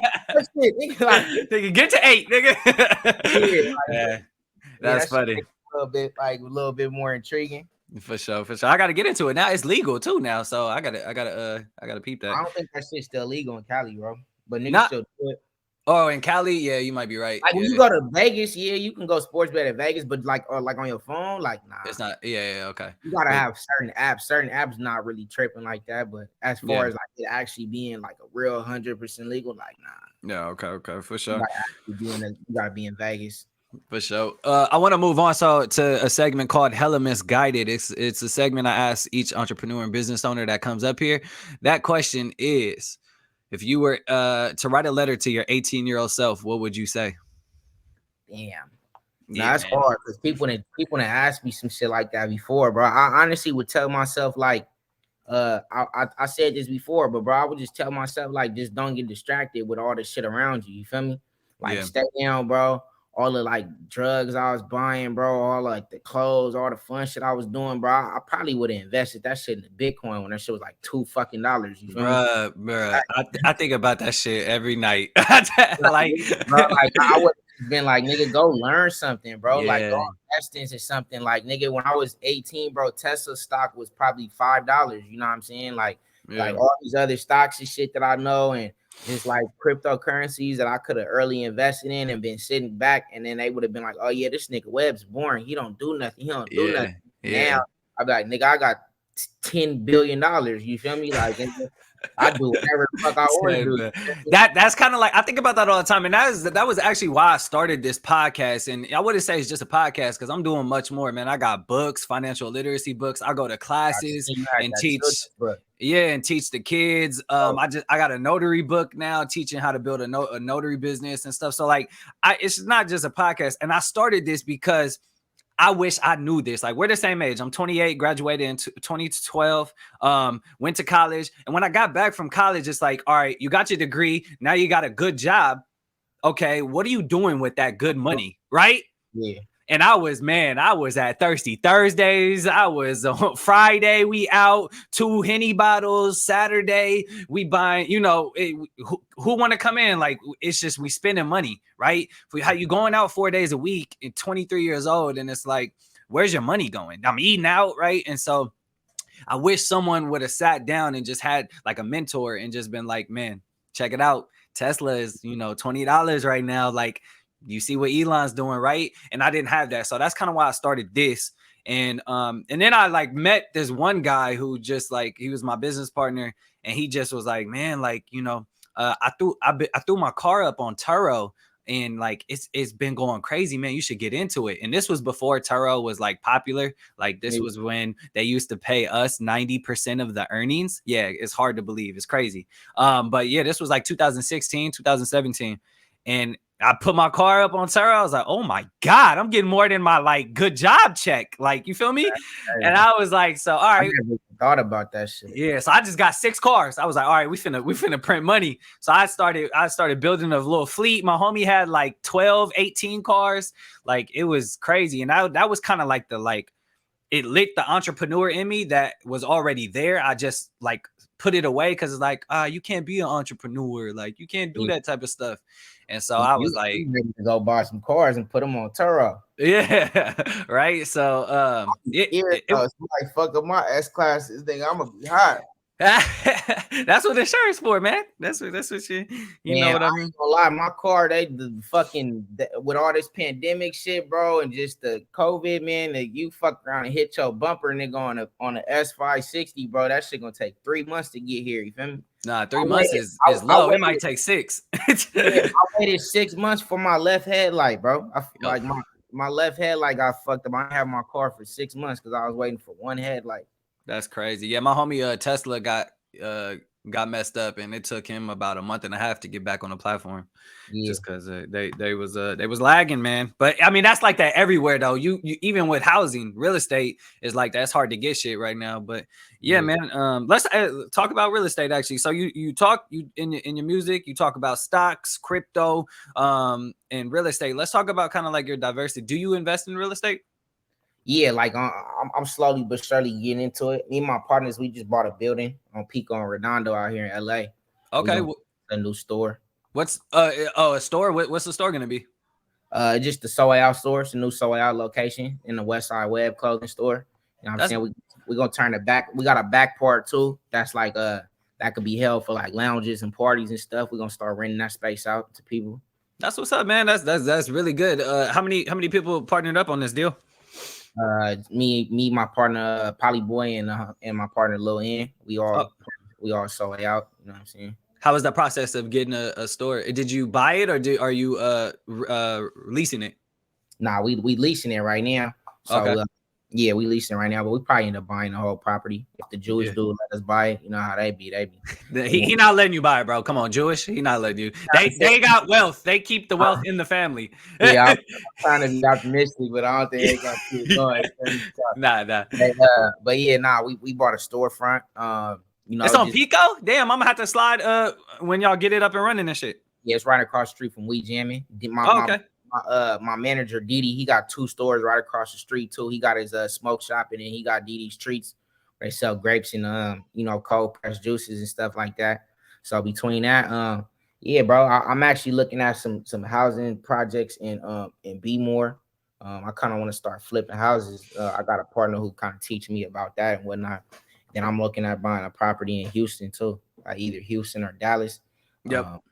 nigga, get to 8, nigga. That's funny. A little bit more intriguing. For sure. I gotta get into it now. It's legal too now, so I gotta peep that. I don't think that shit's still legal in Cali, bro. But niggas still do it. Oh, in Cali, yeah, you might be right. Like Yeah. when you go to Vegas, yeah, you can go sports bet at Vegas, but like or like on your phone, like nah. It's not. Yeah, okay. You gotta But have certain apps. Certain apps not really tripping like that, but as far yeah, as like it actually being like a real 100% legal, like nah. yeah, okay, for You sure. gotta actually be in. You gotta be in Vegas. For sure. I want to move on to a segment called Hella Misguided. It's a segment I ask each entrepreneur and business owner that comes up here. That question is, if you were to write a letter to your 18-year-old self, what would you say? Damn. Nah, Yeah, that's man. hard because people that asked me some shit like that before, bro. I honestly would tell myself like, I said this before, but bro, I would just tell myself like, just don't get distracted with all the shit around you. You feel me? Like, Yeah, stay down, bro. All the like drugs I was buying, bro. All like the clothes, all the fun shit I was doing, bro. I probably would have invested that shit in the Bitcoin when that shit was like $2 fucking. You feel me? bruh. I think about that shit every night. Like, Like, bro, like I would have been like, nigga, go learn something, bro. Like, go yeah, invest into something. Like, nigga, when I was 18, bro, Tesla stock was probably $5. You know what I'm saying? Like yeah, all these other stocks and shit that I know, and just like cryptocurrencies that I could have early invested in and been sitting back, and then they would have been like, oh yeah, this nigga Webb's boring. He don't do nothing. He don't do nothing. yeah, Now yeah. I'd be like, nigga, I got $10 billion. You feel me? Like, nigga, I do whatever the fuck I want to Said, do. that's kind of like, I think about that all the time, and that was actually why I started this podcast. And I wouldn't say it's just a podcast because I'm doing much more, man. I got books, financial literacy books. I go to I classes seen you had and that teach. children's book. Yeah, and teach the kids. Oh, I got a notary book now, teaching how to build a notary business and stuff. So like, it's not just a podcast, and I started this because I wish I knew this. Like, we're the same age. I'm 28, graduated in 2012, went to college. And when I got back from college, it's like, all right, you got your degree. Now you got a good job. Okay, what are you doing with that good money? Right? yeah. And I was at Thirsty Thursdays. I was on Friday, we out, 2 Henny bottles. Saturday, we buying, who want to come in? Like, it's just, we spending money, right? How you going out 4 days a week at 23 years old, and it's like, where's your money going? I'm eating out, right? And so I wish someone would have sat down and just had like a mentor and just been like, man, check it out. Tesla is, $20 right now. Like, you see what Elon's doing, right? And I didn't have that. So that's kind of why I started this. And then I like met this one guy who just like, he was my business partner, and he just was like, man, like, I threw my car up on Turo, and like it's been going crazy, man. You should get into it. And this was before Turo was like popular. Like, this was when they used to pay us 90% of the earnings. Yeah, it's hard to believe. It's crazy. But yeah, this was like 2016, 2017. And I put my car up on Turo. I was like, oh my God, I'm getting more than my like good job check. Like, you feel me? And I was like, so all right. I never thought about that shit. Yeah, so I just got 6 cars. I was like, all right, we finna print money. So I started building a little fleet. My homie had like 12, 18 cars. Like, it was crazy. And that was kind of like it lit the entrepreneur in me that was already there. I just like put it away because it's like, you can't be an entrepreneur. Like, you can't do that type of stuff. And so I was like, ready to go buy some cars and put them on Turo. yeah, right. So somebody fuck up my S class. This thing, I'm gonna be hot. That's what insurance for, man. That's what know what I mean. Ain't gonna lie, my car, with all this pandemic shit, bro, and just the COVID, man, that you fuck around and hit your bumper and they go on a S560, bro. That shit gonna take 3 months to get here. You feel me? Nah, 3 months is low. It might take 6. I waited 6 months for my left headlight, bro. I feel like my left headlight got fucked up. I had my car for 6 months because I was waiting for one headlight. That's crazy. Yeah, my homie Tesla got messed up, and it took him about a month and a half to get back on the platform. Yeah. Just because they was lagging, man. But I mean, that's like that everywhere though. You even with housing, real estate is like that's hard to get shit right now. But yeah, man. Let's talk about real estate actually. So you in your music, you talk about stocks, crypto, and real estate. Let's talk about kind of like your diversity. Do you invest in real estate? Yeah, like I'm slowly but surely getting into it. Me and my partners, we just bought a building on Pico and Redondo out here in LA. Okay, a new store. What's a store? What's the store gonna be? Just the Sold Out store. It's a new Sold Out location in the Westside Webb clothing store. You know what I'm saying? We're gonna turn it back. We got a back part too. That's like that could be held for like lounges and parties and stuff. We're gonna start renting that space out to people. That's what's up, man. That's really good. How many people partnered up on this deal? Me, my partner Polly Boy, and my partner Lil N. We all sold out. You know what I'm saying? How was the process of getting a store? Did you buy it, or are you leasing it? Nah, we leasing it right now. So Okay. yeah, we leasing right now, but we probably end up buying the whole property if the Jewish dude let us buy it. You know how they be. He not letting you buy it, bro. Come on, Jewish. He not letting you. They got wealth. They keep the wealth in the family. Yeah, I'm trying to be optimistic, but I don't think they gonna keep going. Nah. But yeah, we bought a storefront. You know, it's on Pico. Damn, I'm gonna have to slide when y'all get it up and running and shit. Yeah, it's right across the street from We Jamming. Okay. My manager Didi, he got 2 stores right across the street too. He got his smoke shop, and then he got Didi's Treats, where they sell grapes and cold pressed juices and stuff like that. So between that, yeah, bro, I'm actually looking at some housing projects in Bmore. I kind of want to start flipping houses. I got a partner who kind of teach me about that and whatnot. Then I'm looking at buying a property in Houston too, either Houston or Dallas. Yep.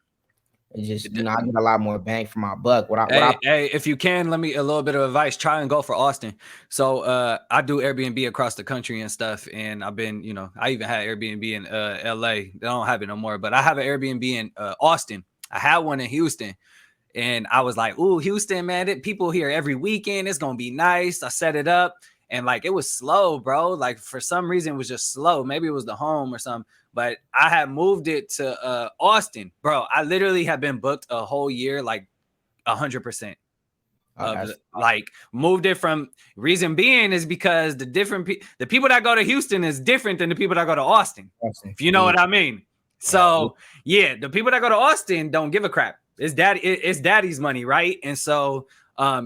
It's just, I get a lot more bang for my buck. Hey, if you can, let me a little bit of advice. Try and go for Austin. So I do Airbnb across the country and stuff. And I've been, I even had Airbnb in LA. They don't have it no more, but I have an Airbnb in Austin. I had one in Houston. And I was like, ooh, Houston, man, people here every weekend. It's going to be nice. I set it up. And like, it was slow, bro. Like for some reason, it was just slow. Maybe it was the home or something. But I had moved it to Austin, bro. I literally have been booked a whole year, like 100%. Like moved it from reason being is because the people that go to Houston is different than the people that go to Austin. If you know what I mean. So yeah, the people that go to Austin don't give a crap. It's daddy's money, right? And so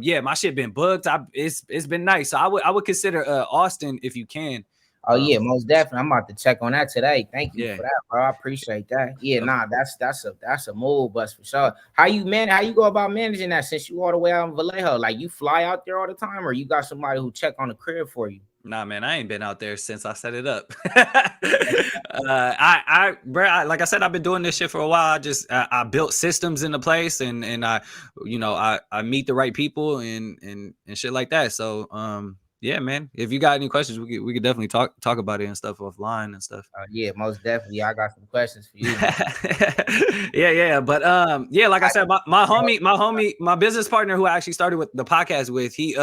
yeah, my shit been booked. It's been nice. So I would consider Austin if you can. Oh yeah, most definitely. I'm about to check on that today. Thank you for that, bro. I appreciate that. Yeah, that's a move, but for sure. How you go about managing that since you all the way out in Vallejo? Like you fly out there all the time, or you got somebody who check on the crib for you? Nah, man, I ain't been out there since I set it up. Like I said, I've been doing this shit for a while. I built systems into place, and I meet the right people and shit like that. So yeah, man. If you got any questions, we could definitely talk about it and stuff offline and stuff. Yeah, most definitely. I got some questions for you. yeah. But yeah, like I said, my business partner who I actually started with the podcast with, he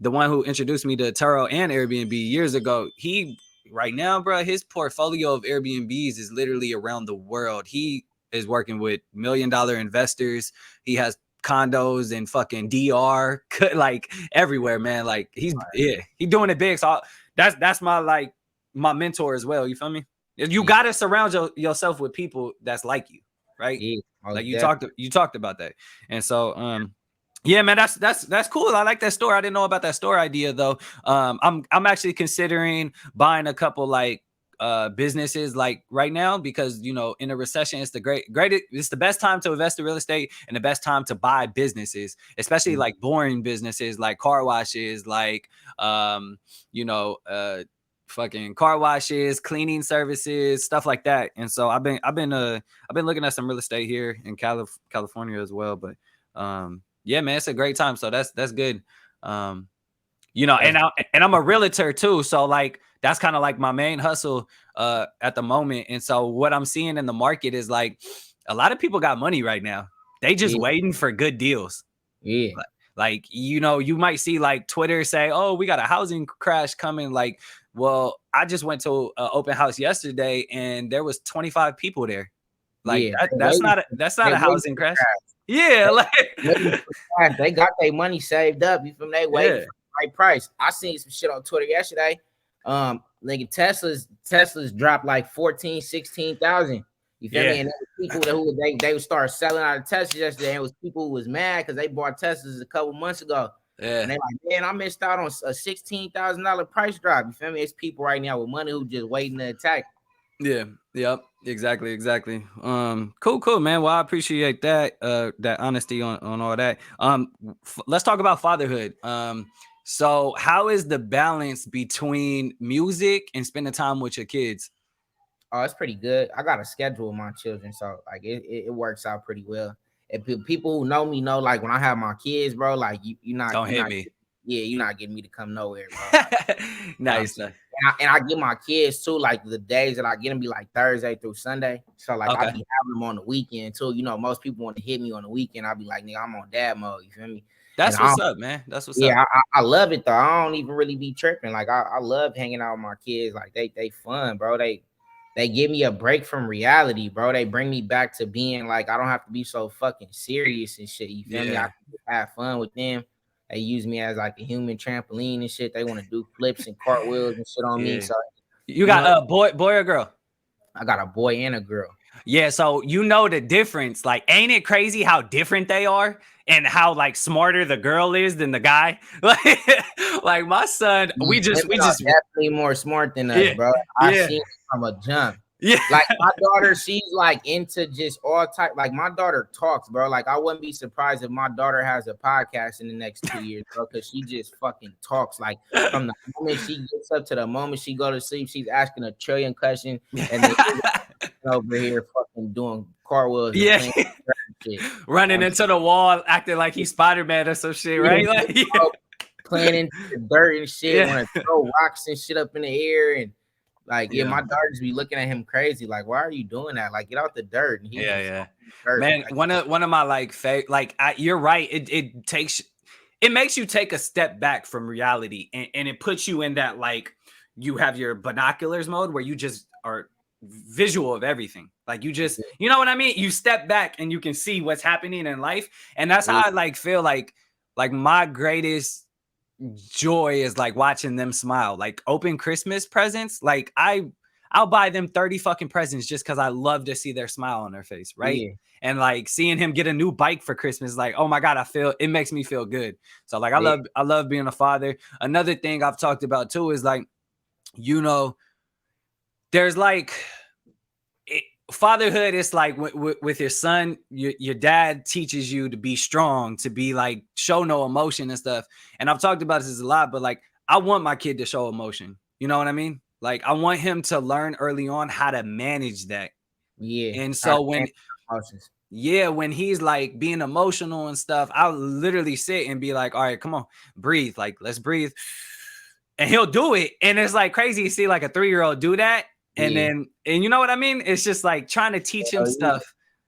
the one who introduced me to Turo and Airbnb years ago. He right now, bro, his portfolio of Airbnbs is literally around the world. He is working with $1 million investors. He has condos in fucking DR, like everywhere, man. Like he's doing it big. So that's my mentor as well. You feel me? You gotta surround yourself with people that's like you, right? Yeah, like you talked about that. And so yeah, man, that's cool. I like that store. I didn't know about that store idea though. I'm actually considering buying a couple businesses like right now because in a recession it's it's the best time to invest in real estate and the best time to buy businesses, especially like boring businesses like car washes, like fucking car washes, cleaning services, stuff like that. And so I've been looking at some real estate here in California as well. But yeah, man, it's a great time. So that's good. And I'm a realtor too. So like that's kind of like my main hustle at the moment. And so what I'm seeing in the market is like a lot of people got money right now. They just waiting for good deals. Yeah. Like, you might see like Twitter say, oh, we got a housing crash coming. Like, well, I just went to an open house yesterday and there was 25 people there. Like that's not a housing crash. Yeah, like they got their money saved up. You feel me? They waiting for the right price. I seen some shit on Twitter yesterday. Like Teslas dropped like 16,000. You feel me? And people who they would start selling out of Teslas yesterday. And it was people who was mad because they bought Teslas a couple months ago. Yeah. And they like, man, I missed out on a $16,000 price drop. You feel me? It's people right now with money who just waiting to attack. Yeah. Yep. Exactly. Cool, man. Well, I appreciate that honesty on all that. Let's talk about fatherhood. So how is the balance between music and spending time with your kids? Oh, it's pretty good. I got a schedule with my children, so like it works out pretty well. And people who know me know, like when I have my kids, bro, like Don't you're hit not, me. yeah, you're not getting me to come nowhere, bro. Like, Nice. Nice. and I get my kids too. Like the days that I get them be like Thursday through Sunday. So like I Okay. be having them on the weekend too. You know, most people want to hit me on the weekend. I be like, nigga, I'm on dad mode. You feel me? And That's what's up, man. That's what's up. yeah, I love it though. I don't even really be tripping. Like I love hanging out with my kids. Like they fun, bro. They give me a break from reality, bro. They bring me back to being like I don't have to be so fucking serious and shit. You feel me? I Yeah. can just have fun with them. They use me as like a human trampoline and shit. They want to do flips and cartwheels and shit on me. Yeah. So You you know, got a boy or girl? I got a boy and a girl. Yeah, so you know the difference. Like, ain't it crazy how different they are and how like smarter the girl is than the guy? Like my son, we just definitely more smart than us, yeah, bro. I yeah, seen it from a jump. yeah. Like my daughter, she's like into just all type. Like my daughter talks, bro. Like I wouldn't be surprised if my daughter has a podcast in the next 2 years, bro, because she just fucking talks. Like from the moment she gets up to the moment she go to sleep, she's asking a trillion questions, and then over here fucking doing cartwheels and Yeah. playing shit. Running into the wall, acting like he's Spider-Man or some shit, right? Like, playing into the dirt and shit, yeah. want to throw rocks and shit up in the air and. Like, yeah, Yeah. my daughters be looking at him crazy. Like, why are you doing that? Like, get out the dirt. And he Yeah. dirt. Man, like, one of my like you're right. It makes you take a step back from reality and it puts you in that like you have your binoculars mode where you just are visual of everything. Like you know what I mean? You step back and you can see what's happening in life. And that's how I like feel like my greatest joy is like watching them smile, like open Christmas presents. Like I'll buy them 30 fucking presents just because I love to see their smile on their face, right? Yeah. And like seeing him get a new bike for Christmas, like, oh my God, it makes me feel good. So like I love being a father. Another thing I've talked about too is like, you know, there's like fatherhood is like with your son, your dad teaches you to be strong, to be like show no emotion and stuff. And I've talked about this a lot, but like I want my kid to show emotion. You know what I mean? Like I want him to learn early on how to manage that. Yeah. And so when he's like being emotional and stuff, I'll literally sit and be like, all right, come on, breathe. Like, let's breathe. And he'll do it. And it's like crazy to see like a 3-year-old do that. And you know what I mean? It's just like trying to teach him stuff.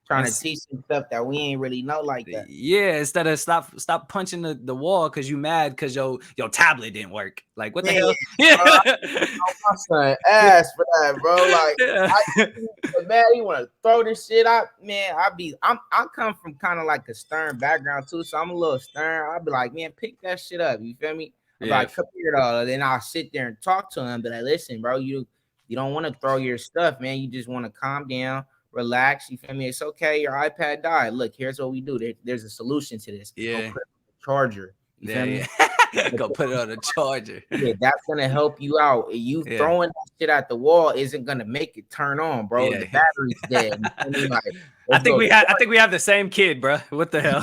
Trying to teach him stuff that we ain't really know like that. Yeah, instead of stop punching the wall because you mad because your tablet didn't work. Like, what the hell? Yeah. My son ass for that, bro. Like man, he want to throw this shit out. Man, I come from kind of like a stern background too, so I'm a little stern. I'll be like, man, pick that shit up. You feel me? I'm like, come here, though. Then I'll sit there and talk to him. But like, listen, bro, you don't want to throw your stuff, man. You just want to calm down, relax. You feel me? It's okay. Your iPad died. Look, here's what we do. There's a solution to this. Yeah. Go put it on the charger. You feel me? Go put it on the charger. Yeah, that's gonna help you out. You throwing that shit at the wall isn't gonna make it turn on, bro. The battery's dead. Like, I think we have the same kid, bro. What the hell?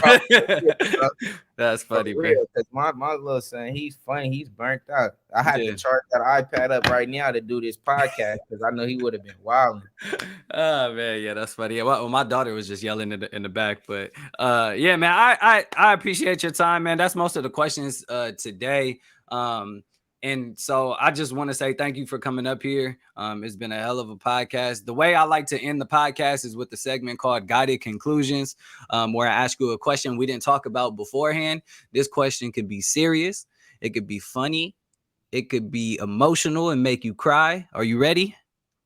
That's funny, bro. Because my little son, he's funny. He's burnt out. I had to charge that iPad up right now to do this podcast because I know he would have been wilding. Oh man, yeah, that's funny. Yeah, well, my daughter was just yelling in the back, but yeah, man, I appreciate your time, man. That's most of the questions today. And so I just want to say thank you for coming up here. It's been a hell of a podcast. The way I like to end the podcast is with the segment called Guided Conclusions, where I ask you a question we didn't talk about beforehand. This question could be serious. It could be funny. It could be emotional and make you cry. Are you ready?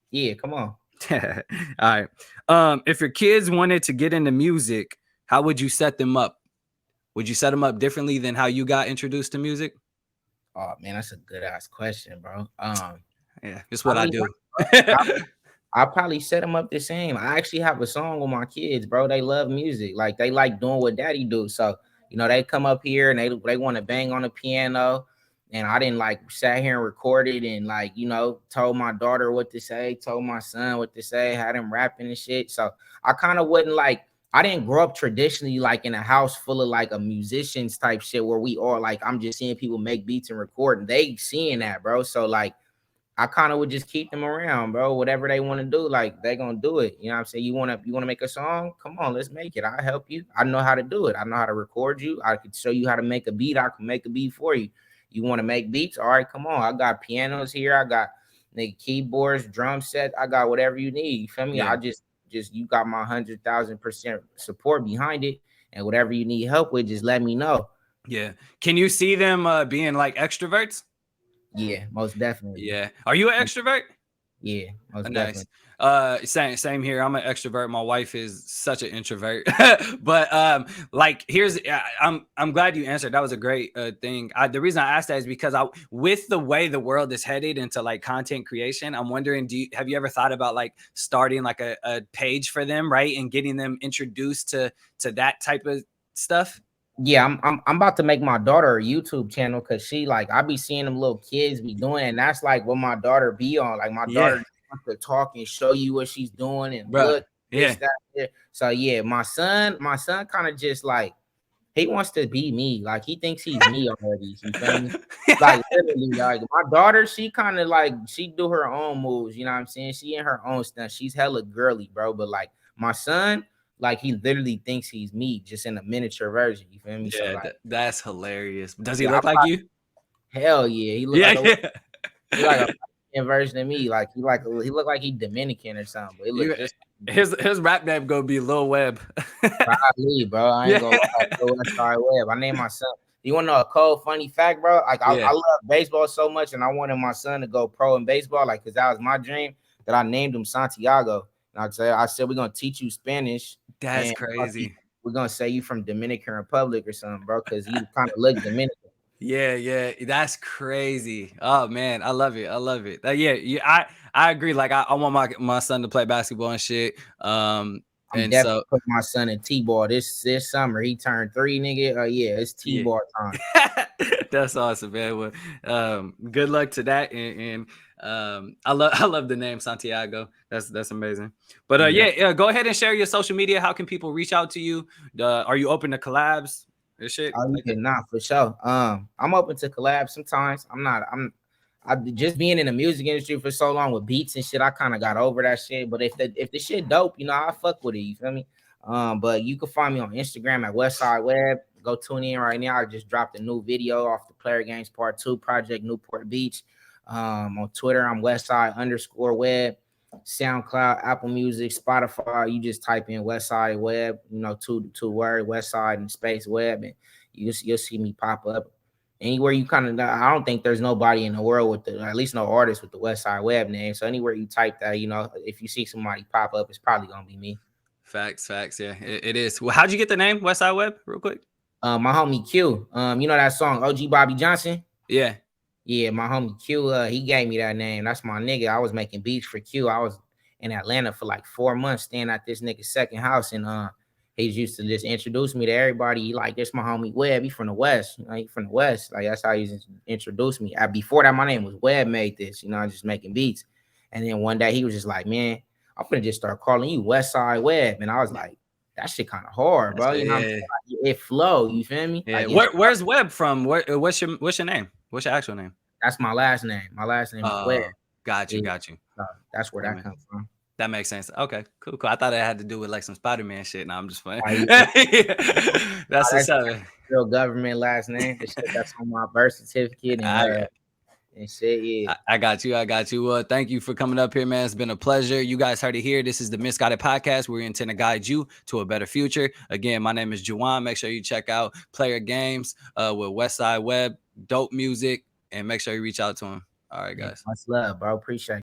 Yeah, come on. All right. If your kids wanted to get into music, how would you set them up? Would you set them up differently than how you got introduced to music? Oh man, that's a good ass question, bro. Yeah, it's what I do. I probably set them up the same. I actually have a song with my kids, bro. They love music. Like they like doing what daddy do. So, you know, they come up here and they want to bang on the piano. And I didn't like sat here and recorded and like, you know, told my daughter what to say, told my son what to say, had him rapping and shit. So I kind of wouldn't like, I didn't grow up traditionally like in a house full of like a musicians type shit where we all like, I'm just seeing people make beats and record and they seeing that, bro. So like, I kind of would just keep them around, bro. Whatever they want to do, like they gonna do it. You know what I'm saying? You wanna make a song? Come on, let's make it. I'll help you. I know how to do it. I know how to record you. I could show you how to make a beat. I can make a beat for you. You want to make beats? All right, come on. I got pianos here. I got the keyboards, drum set. I got whatever you need. You feel me? Yeah. I just you got my 100,000% support behind it. And whatever you need help with, just let me know. Yeah. Can you see them being like extroverts? Yeah, most definitely. Yeah. Are you an extrovert? Yeah, most Nice. definitely. Same here. I'm an extrovert. My wife is such an introvert. But like here's I'm glad you answered. That was a great thing. The reason I asked that is because with the way the world is headed into like content creation, I'm wondering, have you ever thought about like starting like a page for them, right? And getting them introduced to that type of stuff? Yeah, I'm about to make my daughter a YouTube channel because she like I be seeing them little kids be doing, and that's like what my daughter be on. Like my Yeah. daughter wants to talk and show you what she's doing and Bruh. look Yeah. that. So yeah, my son kind of just like he wants to be me. Like he thinks he's me already. You feel me? Like literally, like my daughter, she kind of like she do her own moves. You know what I'm saying? She in her own stuff. She's hella girly, bro. But like my son, like he literally thinks he's me, just in a miniature version. You feel me? Yeah, So like, that's hilarious. Does he yeah, look like you? hell yeah, he look Yeah, like yeah. he like a version of me. Like he look like he Dominican or something. But he look just His rap name gonna be Lil Webb. probably, bro. I ain't gonna lie. Westside Webb. I named my son. You want to know a cold, funny fact, bro? Like I love baseball so much, and I wanted my son to go pro in baseball, like because that was my dream. That I named him Santiago. And I said we're gonna teach you Spanish. That's And crazy. we're gonna say you from Dominican Republic or something, bro, because you kind of look Dominican. Yeah, that's crazy. Oh man, I love it. I love it. Yeah. I agree. Like I want my son to play basketball and shit. I'm And definitely so putting my son in T-ball this summer. He turned 3, nigga. Yeah, it's yeah. T-ball time. That's awesome, man. Well, good luck to that. And I love the name Santiago. That's amazing. But yeah, go ahead and share your social media. How can people reach out to you? Are you open to collabs and shit? Oh, you can not for sure. I'm open to collabs sometimes. I just being in the music industry for so long with beats and shit. I kind of got over that shit. But if the shit dope, you know, I fuck with it. You feel me? But you can find me on Instagram at Westside Webb. Go tune in right now. I just dropped a new video off the Player Games Part 2 project, Newport Beach. On Twitter, I'm Westside_Webb. SoundCloud, Apple Music, Spotify. You just type in Westside Webb, you know, two word Westside and space Web, and you'll see me pop up anywhere you kind of. I don't think there's nobody in the world with at least no artist with the Westside Webb name. So anywhere you type that, you know, if you see somebody pop up, it's probably gonna be me. Facts. Yeah, it is. Well, how'd you get the name Westside Webb, real quick? My homie Q. You know that song OG Bobby Johnson? Yeah. Yeah, my homie Q, he gave me that name. That's my nigga. I was making beats for Q. I was in Atlanta for like 4 months, staying at this nigga's second house, and he used to just introduce me to everybody. He like, this my homie Webb. He from the West. You know, he from the West. Like that's how he introduced me. Before that, my name was Webb. Made this. You know, I'm just making beats. And then one day he was just like, man, I'm gonna just start calling you Westside Webb. And I was like, that shit kind of hard, bro. You know, what I'm saying? Like, it flow. You feel me? Yeah. Like, Where's Webb from? What's your name? What's your actual name? that's my last name. My last name is Webb. Got you. So that's where that comes from. That makes sense. Okay, cool. I thought it had to do with like some Spider-Man shit. No, I'm just playing. That's what's up. Real government last name. The shit that's on my birth certificate and shit. Yeah. I got you. Well, thank you for coming up here, man. It's been a pleasure. You guys heard it here. This is the Misguided Podcast. We intend to guide you to a better future. Again, my name is Juwan. Make sure you check out Player Games with Westside Webb. Dope music, and make sure you reach out to him. All right, guys. Much love, bro. Appreciate it.